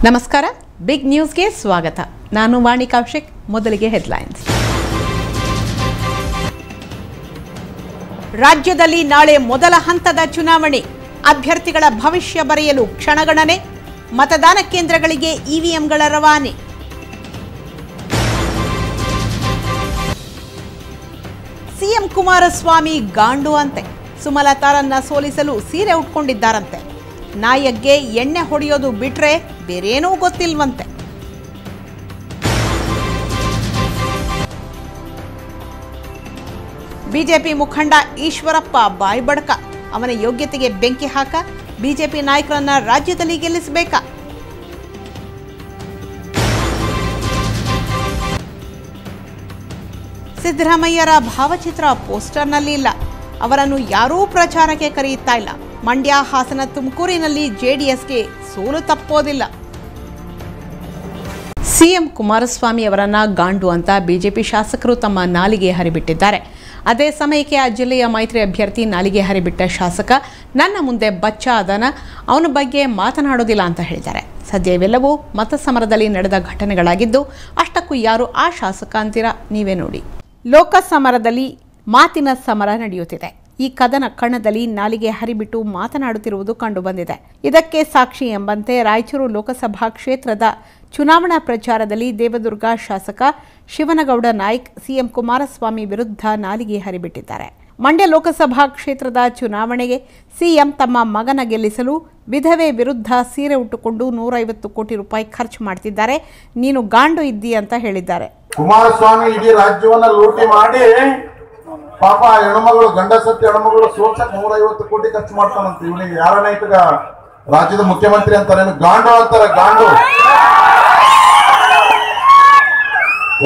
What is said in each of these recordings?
ನಮಸ್ಕಾರ, ಬಿಗ್ ನ್ಯೂಸ್ಗೆ ಸ್ವಾಗತ. ನಾನು ವಾಣಿ ಕೌಶಿಕ್. ಮೊದಲಿಗೆ ಹೆಡ್ಲೈನ್ಸ್. ರಾಜ್ಯದಲ್ಲಿ ನಾಳೆ ಮೊದಲ ಹಂತದ ಚುನಾವಣೆ. ಅಭ್ಯರ್ಥಿಗಳ ಭವಿಷ್ಯ ಬರೆಯಲು ಕ್ಷಣಗಣನೆ. ಮತದಾನ ಕೇಂದ್ರಗಳಿಗೆ ಇವಿಎಂಗಳ ರವಾನೆ. ಸಿಎಂ ಕುಮಾರಸ್ವಾಮಿ ಗಾಂಡು ಅಂತೆ. ಸುಮಲತಾರನ್ನ ಸೋಲಿಸಲು ಸೀರೆ ಉಟ್ಕೊಂಡಿದ್ದಾರಂತೆ. ನಾಯಗ್ಗೆ ಎಣ್ಣೆ ಹೊಡೆಯೋದು ಬಿಟ್ರೆ ಬೇರೇನೂ ಗೊತ್ತಿಲ್ವಂತೆ. ಬಿಜೆಪಿ ಮುಖಂಡ ಈಶ್ವರಪ್ಪ ಬಾಯ್ ಬಡಕ. ಅವನ ಯೋಗ್ಯತೆಗೆ ಬೆಂಕಿ ಹಾಕ. ಬಿಜೆಪಿ ನಾಯಕರನ್ನ ರಾಜ್ಯದಲ್ಲಿ ಗೆಲ್ಲಿಸಬೇಕಾ? ಸಿದ್ದರಾಮಯ್ಯರ ಭಾವಚಿತ್ರ ಪೋಸ್ಟರ್ನಲ್ಲಿ ಇಲ್ಲ. ಅವರನ್ನು ಯಾರೂ ಪ್ರಚಾರಕ್ಕೆ ಕರೆಯುತ್ತಾ ಇಲ್ಲ. ಮಂಡ್ಯ, ಹಾಸನ, ತುಮಕೂರಿನಲ್ಲಿ ಜೆಡಿಎಸ್ಗೆ ಸೋಲು ತಪ್ಪೋದಿಲ್ಲ. ಸಿಎಂ ಕುಮಾರಸ್ವಾಮಿ ಅವರನ್ನ ಗಾಂಡು ಅಂತ ಬಿಜೆಪಿ ಶಾಸಕರು ತಮ್ಮ ನಾಲಿಗೆ ಹರಿಬಿಟ್ಟಿದ್ದಾರೆ. ಅದೇ ಸಮಯಕ್ಕೆ ಆ ಜಿಲ್ಲೆಯ ಮೈತ್ರಿ ಅಭ್ಯರ್ಥಿ ನಾಲಿಗೆ ಹರಿಬಿಟ್ಟ ಶಾಸಕ ನನ್ನ ಮುಂದೆ ಬಚ್ಚ ಅದನ, ಅವನ ಬಗ್ಗೆ ಮಾತನಾಡೋದಿಲ್ಲ ಅಂತ ಹೇಳಿದ್ದಾರೆ. ಸದ್ಯ ಇವೆಲ್ಲವೂ ಮತಸಮರದಲ್ಲಿ ನಡೆದ ಘಟನೆಗಳಾಗಿದ್ದು, ಅಷ್ಟಕ್ಕೂ ಯಾರು ಆ ಶಾಸಕ ಅಂತೀರಾ? ನೀವೇ ನೋಡಿ. ಲೋಕಸಮರದಲ್ಲಿ ಮಾತಿನ ಸಮರ ನಡೆಯುತ್ತಿದೆ. ಈ ಕದನ ಕಣದಲ್ಲಿ ನಾಲಿಗೆ ಹರಿಬಿಟ್ಟು ಮಾತನಾಡುತ್ತಿರುವುದು ಕಂಡುಬಂದಿದೆ. ಇದಕ್ಕೆ ಸಾಕ್ಷಿ ಎಂಬಂತೆ ರಾಯಚೂರು ಲೋಕಸಭಾ ಕ್ಷೇತ್ರದ ಚುನಾವಣಾ ಪ್ರಚಾರದಲ್ಲಿ ದೇವದುರ್ಗ ಶಾಸಕ ಶಿವನಗೌಡ ನಾಯ್ಕ್ ಸಿಎಂ ಕುಮಾರಸ್ವಾಮಿ ವಿರುದ್ಧ ನಾಲಿಗೆ ಹರಿಬಿಟ್ಟಿದ್ದಾರೆ. ಮಂಡ್ಯ ಲೋಕಸಭಾ ಕ್ಷೇತ್ರದ ಚುನಾವಣೆಗೆ ಸಿಎಂ ತಮ್ಮ ಮಗನ ಗೆಲ್ಲಿಸಲು ವಿಧವೆ ವಿರುದ್ಧ ಸೀರೆ ಉಟ್ಟುಕೊಂಡು 150 ಕೋಟಿ ರೂಪಾಯಿ ಖರ್ಚು ಮಾಡ್ತಿದ್ದಾರೆ, ನೀನು ಗಾಂಡು ಇದ್ದಿ ಅಂತ ಹೇಳಿದ್ದಾರೆ. ಕುಮಾರಸ್ವಾಮಿ ಇಡೀ ರಾಜ್ಯವನ್ನ ಲೂಟಿ ಮಾಡಿ ಪಾಪ ಹೆಣ್ಮಗಳು, ಗಂಡಸತ್ತಿ ಹೆಣ್ಮಗಳು ಸೋಲ್ಸಕ್ 150 ಕೋಟಿ ಖರ್ಚು ಮಾಡ್ತಾನಂತ. ಇವನಿಗೆ ಯಾರನ್ನ ಈಗ ರಾಜ್ಯದ ಮುಖ್ಯಮಂತ್ರಿ ಅಂತಾರೆ, ಗಾಂಡು ಅಂತಾರೆ. ಗಾಂಡು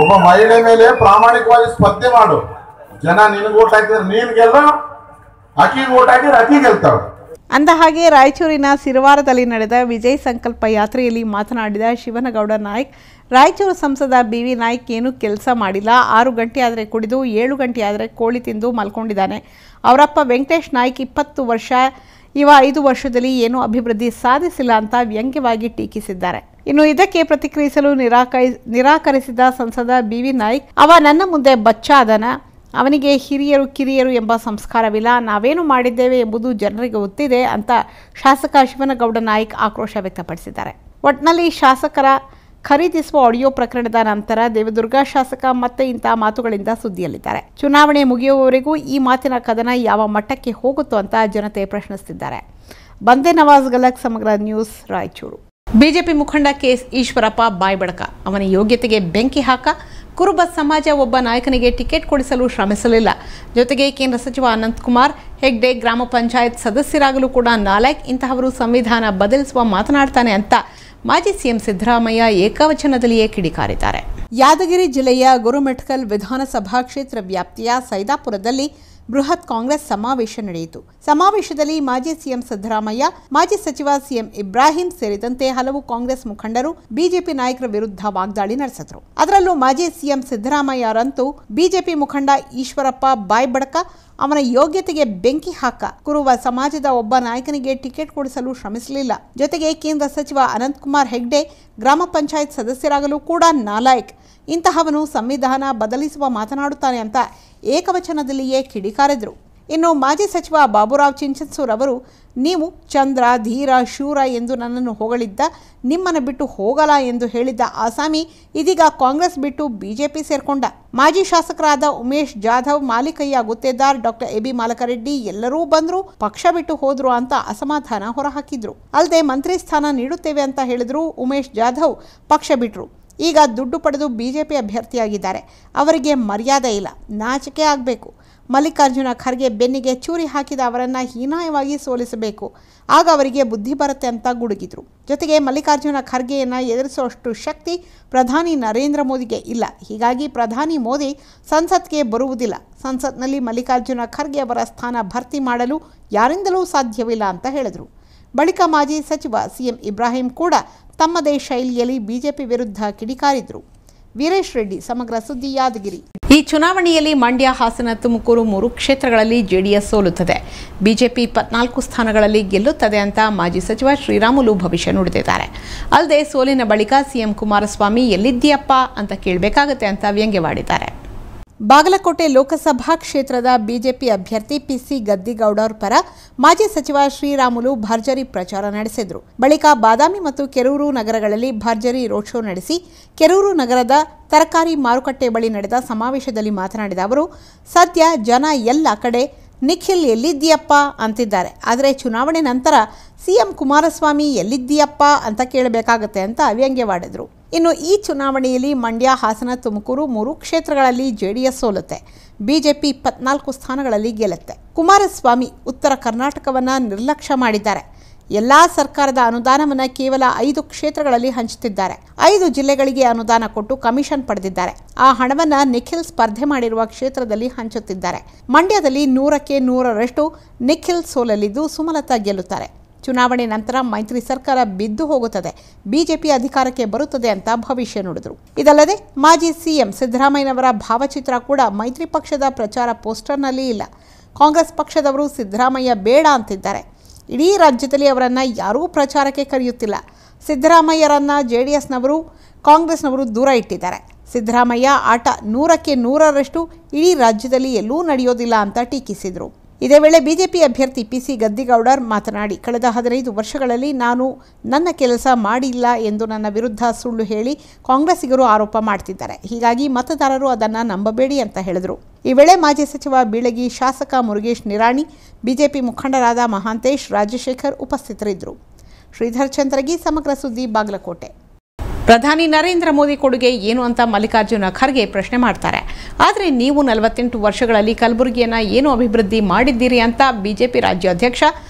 ಒಬ್ಬ ಮಹಿಳೆ ಮೇಲೆ ಪ್ರಾಮಾಣಿಕವಾಗಿ ಸ್ಪರ್ಧೆ ಮಾಡು. ಜನ ನಿನಗೆ ಓಟ್ ಹಾಕಿದ್ರೆ ನೀನ್ ಗೆಲ್ಲ, ಅಕ್ಕಿಗೆ ಓಟ್ ಹಾಕಿದ್ರೆ ಅಕ್ಕಿ ಗೆಲ್ತಾವ. ಅಂದ ಹಾಗೆ ರಾಯಚೂರಿನ ಸಿರವಾರದಲ್ಲಿ ನಡೆದ ವಿಜಯ್ ಸಂಕಲ್ಪ ಯಾತ್ರೆಯಲ್ಲಿ ಮಾತನಾಡಿದ ಶಿವನಗೌಡ ನಾಯ್ಕ್, ರಾಯಚೂರು ಸಂಸದ BV ನಾಯ್ಕ್ ಏನೂ ಕೆಲಸ ಮಾಡಿಲ್ಲ. 6 ಗಂಟೆ ಆದರೆ ಕುಡಿದು 7 ಗಂಟೆ ಆದರೆ ಕೋಳಿ ತಿಂದು ಮಲ್ಕೊಂಡಿದ್ದಾನೆ. ಅವರಪ್ಪ ವೆಂಕಟೇಶ್ ನಾಯ್ಕ್ 20 ವರ್ಷ, ಇವ 5 ವರ್ಷದಲ್ಲಿ ಏನೂ ಅಭಿವೃದ್ಧಿ ಸಾಧಿಸಿಲ್ಲ ಅಂತ ವ್ಯಂಗ್ಯವಾಗಿ ಟೀಕಿಸಿದ್ದಾರೆ. ಇನ್ನು ಇದಕ್ಕೆ ಪ್ರತಿಕ್ರಿಯಿಸಲು ನಿರಾಕರಿಸಿದ ಸಂಸದ BV ನಾಯ್ಕ್, ಅವ ನನ್ನ ಮುಂದೆ ಬಚ್ಚ ಅದನ, ಅವನಿಗೆ ಹಿರಿಯರು ಕಿರಿಯರು ಎಂಬ ಸಂಸ್ಕಾರವಿಲ್ಲ, ನಾವೇನು ಮಾಡಿದ್ದೇವೆ ಎಂಬುದು ಜನರಿಗೆ ಗೊತ್ತಿದೆ ಅಂತ ಶಾಸಕ ಶಿವನಗೌಡ ನಾಯ್ಕ್ ಆಕ್ರೋಶ ವ್ಯಕ್ತಪಡಿಸಿದ್ದಾರೆ. ಒಟ್ನಲ್ಲಿ ಶಾಸಕರ ಖರೀದಿಸುವ ಆಡಿಯೋ ಪ್ರಕರಣದ ನಂತರ ದೇವದುರ್ಗ ಶಾಸಕ ಮತ್ತೆ ಇಂತಹ ಮಾತುಗಳಿಂದ ಸುದ್ದಿಯಲ್ಲಿದ್ದಾರೆ. ಚುನಾವಣೆ ಮುಗಿಯುವವರೆಗೂ ಈ ಮಾತಿನ ಕದನ ಯಾವ ಮಟ್ಟಕ್ಕೆ ಹೋಗುತ್ತೋ ಅಂತ ಜನತೆ ಪ್ರಶ್ನಿಸುತ್ತಿದ್ದಾರೆ. ಬಂದೆ ನವಾಜ್ ಗಲಕ್, ಸಮಗ್ರ ನ್ಯೂಸ್, ರಾಯಚೂರು. ಬಿಜೆಪಿ ಮುಖಂಡ KS ಈಶ್ವರಪ್ಪ ಬಾಯ್ ಬಡಕ. ಅವನ ಯೋಗ್ಯತೆಗೆ ಬೆಂಕಿ ಹಾಕ. ಕುರುಬ ಸಮಾಜ ಒಬ್ಬ ನಾಯಕನಿಗೆ ಟಿಕೆಟ್ ಕೊಡಿಸಲು ಶ್ರಮಿಸಲಿಲ್ಲ. ಜೊತೆಗೆ ಕೇಂದ್ರ ಸಚಿವ ಅನಂತಕುಮಾರ್ ಹೆಗ್ಡೆ ಗ್ರಾಮ ಪಂಚಾಯತ್ ಸದಸ್ಯರಾಗಲು ಕೂಡ ನಾಲಾಯಕ್. ಇಂತಹವರು ಸಂವಿಧಾನ ಬದಲಿಸುವ ಮಾತನಾಡ್ತಾನೆ ಅಂತ ಮಾಜಿ ಸಿಎಂ ಸಿದ್ದರಾಮಯ್ಯ ಏಕವಚನದಲ್ಲಿಯೇ ಕಿಡಿಕಾರಿದ್ದಾರೆ. ಯಾದಗಿರಿ ಜಿಲ್ಲೆಯ ಗುರುಮಿಠಕಲ್ ವಿಧಾನಸಭಾ ಕ್ಷೇತ್ರ ವ್ಯಾಪ್ತಿಯ ಸೈದಾಪುರದಲ್ಲಿ ಬೃಹತ್ ಕಾಂಗ್ರೆಸ್ ಸಮಾವೇಶ ನಡೆಯಿತು. ಸಮಾವೇಶದಲ್ಲಿ ಮಾಜಿ ಸಿಎಂ ಸಿದ್ದರಾಮಯ್ಯ, ಮಾಜಿ ಸಚಿವ ಸಿಎಂ ಇಬ್ರಾಹಿಂ ಸೇರಿದಂತೆ ಹಲವು ಕಾಂಗ್ರೆಸ್ ಮುಖಂಡರು ಬಿಜೆಪಿ ನಾಯಕರ ವಿರುದ್ಧ ವಾಗ್ದಾಳಿ ನಡೆಸಿದರು. ಅದರಲ್ಲೂ ಮಾಜಿ ಸಿಎಂ ಸಿದ್ದರಾಮಯ್ಯರಂತೂ ಬಿಜೆಪಿ ಮುಖಂಡ ಈಶ್ವರಪ್ಪ ಬಾಯ್ ಬಡಕ, ಅವನ ಯೋಗ್ಯತೆಗೆ ಬೆಂಕಿ ಹಾಕ, ಕುರುಬ ಸಮಾಜದ ಒಬ್ಬ ನಾಯಕನಿಗೆ ಟಿಕೆಟ್ ಕೊಡಿಸಲು ಶ್ರಮಿಸಲಿಲ್ಲ. ಜೊತೆಗೆ ಕೇಂದ್ರ ಸಚಿವ ಅನಂತಕುಮಾರ್ ಹೆಗ್ಡೆ ಗ್ರಾಮ ಪಂಚಾಯತ್ ಸದಸ್ಯರಾಗಲು ಕೂಡ ನಾಲಾಯಕ್. ಇಂತಹವನು ಸಂವಿಧಾನ ಬದಲಿಸುವ ಮಾತನಾಡುತ್ತಾನೆ ಅಂತ ಏಕವಚನದಲ್ಲಿಯೇ ಕಿಡಿಕಾರಿದರು. ಇನ್ನು ಮಾಜಿ ಸಚಿವ ಬಾಬುರಾವ್ ಚಿಂಚನ್ಸೂರ್ ಅವರು, ನೀವು ಚಂದ್ರ, ಧೀರ, ಶೂರ ಎಂದು ನನ್ನನ್ನು ಹೊಗಳಿದ್ದ, ನಿಮ್ಮನ್ನು ಬಿಟ್ಟು ಹೋಗಲ್ಲ ಎಂದು ಹೇಳಿದ್ದ ಆಸಾಮಿ ಇದೀಗ ಕಾಂಗ್ರೆಸ್ ಬಿಟ್ಟು ಬಿಜೆಪಿ ಸೇರ್ಕೊಂಡ. ಮಾಜಿ ಶಾಸಕರಾದ ಉಮೇಶ್ ಜಾಧವ್, ಮಾಲಿಕಯ್ಯ ಗುತ್ತೇದಾರ್, ಡಾಕ್ಟರ್ AB ಮಾಲಕರೆಡ್ಡಿ ಎಲ್ಲರೂ ಬಂದ್ರು, ಪಕ್ಷ ಬಿಟ್ಟು ಹೋದ್ರು ಅಂತ ಅಸಮಾಧಾನ ಹೊರಹಾಕಿದ್ರು. ಅಲ್ಲದೆ ಮಂತ್ರಿ ಸ್ಥಾನ ನೀಡುತ್ತೇವೆ ಅಂತ ಹೇಳಿದ್ರು. ಉಮೇಶ್ ಜಾಧವ್ ಪಕ್ಷ ಬಿಟ್ರು. ಈಗ ದುಡ್ಡು ಪಡೆದು ಬಿಜೆಪಿ ಅಭ್ಯರ್ಥಿಯಾಗಿದ್ದಾರೆ. ಅವರಿಗೆ ಮರ್ಯಾದೆ ಇಲ್ಲ, ನಾಚಿಕೆ ಆಗಬೇಕು. ಮಲ್ಲಿಕಾರ್ಜುನ ಖರ್ಗೆ ಬೆನ್ನಿಗೆ ಚೂರಿ ಹಾಕಿದ ಅವರನ್ನು ಹೀನಾಯವಾಗಿ ಸೋಲಿಸಬೇಕು, ಆಗ ಅವರಿಗೆ ಬುದ್ಧಿ ಬರುತ್ತೆ ಅಂತ ಗುಡುಗಿದ್ರು. ಜೊತೆಗೆ ಮಲ್ಲಿಕಾರ್ಜುನ ಖರ್ಗೆಯನ್ನು ಎದುರಿಸುವಷ್ಟು ಶಕ್ತಿ ಪ್ರಧಾನಿ ನರೇಂದ್ರ ಮೋದಿಗೆ ಇಲ್ಲ. ಹೀಗಾಗಿ ಪ್ರಧಾನಿ ಮೋದಿ ಸಂಸತ್ಗೆ ಬರುವುದಿಲ್ಲ. ಸಂಸತ್ನಲ್ಲಿ ಮಲ್ಲಿಕಾರ್ಜುನ ಖರ್ಗೆ ಅವರ ಸ್ಥಾನ ಭರ್ತಿ ಮಾಡಲು ಯಾರಿಂದಲೂ ಸಾಧ್ಯವಿಲ್ಲ ಅಂತ ಹೇಳಿದರು. ಬಳಿಕ ಮಾಜಿ ಸಚಿವ ಸಿಎಂ ಇಬ್ರಾಹಿಂ ಕೂಡ ತಮ್ಮದೇ ಶೈಲಿಯಲ್ಲಿ ಬಿಜೆಪಿ ವಿರುದ್ಧ ಕಿಡಿಕಾರಿದ್ರು. ವೀರೇಶ್ ರೆಡ್ಡಿ, ಸಮಗ್ರ ಸುದ್ದಿ, ಯಾದಗಿರಿ. ಈ ಚುನಾವಣೆಯಲ್ಲಿ ಮಂಡ್ಯ, ಹಾಸನ, ತುಮಕೂರು 3 ಕ್ಷೇತ್ರಗಳಲ್ಲಿ ಜೆಡಿಎಸ್ ಸೋಲುತ್ತದೆ. ಬಿಜೆಪಿ 14 ಸ್ಥಾನಗಳಲ್ಲಿ ಗೆಲ್ಲುತ್ತದೆ ಅಂತ ಮಾಜಿ ಸಚಿವ ಶ್ರೀರಾಮುಲು ಭವಿಷ್ಯ ನುಡಿದಿದ್ದಾರೆ. ಅಲ್ಲದೆ ಸೋಲಿನ ಬಳಿಕ ಸಿಎಂ ಕುಮಾರಸ್ವಾಮಿ ಎಲ್ಲಿದ್ದೀಯಪ್ಪ ಅಂತ ಕೇಳಬೇಕಾಗತ್ತೆ ಅಂತ ವ್ಯಂಗ್ಯವಾಡಿದ್ದಾರೆ. ಬಾಗಲಕೋಟೆ ಲೋಕಸಭಾ ಕ್ಷೇತ್ರದ ಬಿಜೆಪಿ ಅಭ್ಯರ್ಥಿ ಪಿಸಿ ಗದ್ದಿಗೌಡರ ಪರ ಮಾಜಿ ಸಚಿವ ಶ್ರೀರಾಮುಲು ಭರ್ಜರಿ ಪ್ರಚಾರ ನಡೆಸಿದರು. ಬಳಿಕ ಬಾದಾಮಿ ಮತ್ತು ಕೆರೂರು ನಗರಗಳಲ್ಲಿ ಭರ್ಜರಿ ರೋಡ್ ಶೋ ನಡೆಸಿ ಕೆರೂರು ನಗರದ ತರಕಾರಿ ಮಾರುಕಟ್ಟೆ ಬಳಿ ನಡೆದ ಸಮಾವೇಶದಲ್ಲಿ ಮಾತನಾಡಿದ ಅವರು, ಸದ್ಯ ಜನ ಎಲ್ಲ ಕಡೆ ನಿಖಿಲ್ ಎಲ್ಲಿದ್ದೀಯಪ್ಪ ಅಂತಿದ್ದಾರೆ. ಆದರೆ ಚುನಾವಣೆ ನಂತರ ಸಿಎಂ ಕುಮಾರಸ್ವಾಮಿ ಎಲ್ಲಿದ್ದೀಯಪ್ಪ ಅಂತ ಕೇಳಬೇಕಾಗತ್ತೆ ಅಂತ ವ್ಯಂಗ್ಯವಾಡಿದರು. ಇನ್ನು ಈ ಚುನಾವಣೆಯಲ್ಲಿ ಮಂಡ್ಯ, ಹಾಸನ, ತುಮಕೂರು 3 ಕ್ಷೇತ್ರಗಳಲ್ಲಿ ಜೆಡಿಎಸ್ ಸೋಲುತ್ತೆ. ಬಿಜೆಪಿ 14 ಸ್ಥಾನಗಳಲ್ಲಿ ಗೆಲ್ಲುತ್ತೆ. ಕುಮಾರಸ್ವಾಮಿ ಉತ್ತರ ಕರ್ನಾಟಕವನ್ನು ನಿರ್ಲಕ್ಷ್ಯ ಮಾಡಿದ್ದಾರೆ. ಎಲ್ಲಾ ಸರ್ಕಾರದ ಅನುದಾನವನ್ನು ಕೇವಲ 5 ಕ್ಷೇತ್ರಗಳಲ್ಲಿ ಹಂಚುತ್ತಿದ್ದಾರೆ. 5 ಜಿಲ್ಲೆಗಳಿಗೆ ಅನುದಾನ ಕೊಟ್ಟು ಕಮಿಷನ್ ಪಡೆದಿದ್ದಾರೆ. ಆ ಹಣವನ್ನು ನಿಖಿಲ್ ಸ್ಪರ್ಧೆ ಮಾಡಿರುವ ಕ್ಷೇತ್ರದಲ್ಲಿ ಹಂಚುತ್ತಿದ್ದಾರೆ. ಮಂಡ್ಯದಲ್ಲಿ 100ಕ್ಕೆ 100ರಷ್ಟು ನಿಖಿಲ್ ಸೋಲಲಿದ್ದು ಸುಮಲತಾ ಗೆಲ್ಲುತ್ತಾರೆ. ಚುನಾವಣೆ ನಂತರ ಮೈತ್ರಿ ಸರ್ಕಾರ ಬಿದ್ದು ಹೋಗುತ್ತದೆ, ಬಿಜೆಪಿ ಅಧಿಕಾರಕ್ಕೆ ಬರುತ್ತದೆ ಅಂತ ಭವಿಷ್ಯ ನುಡಿದರು. ಇದಲ್ಲದೆ ಮಾಜಿ ಸಿಎಂ ಸಿದ್ದರಾಮಯ್ಯನವರ ಭಾವಚಿತ್ರ ಕೂಡ ಮೈತ್ರಿ ಪಕ್ಷದ ಪ್ರಚಾರ ಪೋಸ್ಟರ್ನಲ್ಲಿ ಇಲ್ಲ. ಕಾಂಗ್ರೆಸ್ ಪಕ್ಷದವರು ಸಿದ್ದರಾಮಯ್ಯ ಬೇಡ ಅಂತಿದ್ದಾರೆ. ಇಡೀ ರಾಜ್ಯದಲ್ಲಿ ಅವರನ್ನು ಯಾರೂ ಪ್ರಚಾರಕ್ಕೆ ಕರೆಯುತ್ತಿಲ್ಲ. ಸಿದ್ದರಾಮಯ್ಯರನ್ನು ಜೆಡಿಎಸ್ನವರು, ಕಾಂಗ್ರೆಸ್ನವರು ದೂರ ಇಟ್ಟಿದ್ದಾರೆ. ಸಿದ್ದರಾಮಯ್ಯ ಆಟ 100ಕ್ಕೆ 100ರಷ್ಟು ಇಡೀ ರಾಜ್ಯದಲ್ಲಿ ಎಲ್ಲೂ ನಡೆಯೋದಿಲ್ಲ ಅಂತ ಟೀಕಿಸಿದರು. ಇದೇ ವೇಳೆ ಬಿಜೆಪಿ ಅಭ್ಯರ್ಥಿ ಪಿಸಿ ಗದ್ದಿಗೌಡರ್ ಮಾತನಾಡಿ, ಕಳೆದ 15 ವರ್ಷಗಳಲ್ಲಿ ನಾನು ನನ್ನ ಕೆಲಸ ಮಾಡಿಲ್ಲ ಎಂದು ನನ್ನ ವಿರುದ್ಧ ಸುಳ್ಳು ಹೇಳಿ ಕಾಂಗ್ರೆಸ್ಸಿಗರು ಆರೋಪ ಮಾಡ್ತಿದ್ದಾರೆ. ಹೀಗಾಗಿ ಮತದಾರರು ಅದನ್ನು ನಂಬಬೇಡಿ ಅಂತ ಹೇಳಿದರು. ಈ ವೇಳೆ ಮಾಜಿ ಸಚಿವ ಬೀಳಗಿ, ಶಾಸಕ ಮುರುಗೇಶ್ ನಿರಾಣಿ, ಬಿಜೆಪಿ ಮುಖಂಡರಾದ ಮಹಾಂತೇಶ್, ರಾಜಶೇಖರ್ ಉಪಸ್ಥಿತರಿದ್ದರು. ಶ್ರೀಧರ್ ಚಂದ್ರಗಿ, ಸಮಗ್ರ ಸುದ್ದಿ, ಬಾಗಲಕೋಟೆ. ಪ್ರಧಾನಿ ನರೇಂದ್ರ ಮೋದಿ ಕೊಡುಗೆ ಏನು ಅಂತ ಮಲ್ಲಿಕಾರ್ಜುನ ಖರ್ಗೆ ಪ್ರಶ್ನೆ ಮಾಡ್ತಾರೆ. ಆದರೆ ನೀವು 48 ವರ್ಷಗಳಲ್ಲಿ ಕಲಬುರಗಿಯನ್ನು ಏನು ಅಭಿವೃದ್ಧಿ ಮಾಡಿದ್ದೀರಿ ಅಂತ ಬಿಜೆಪಿ ರಾಜ್ಯಾಧ್ಯಕ್ಷ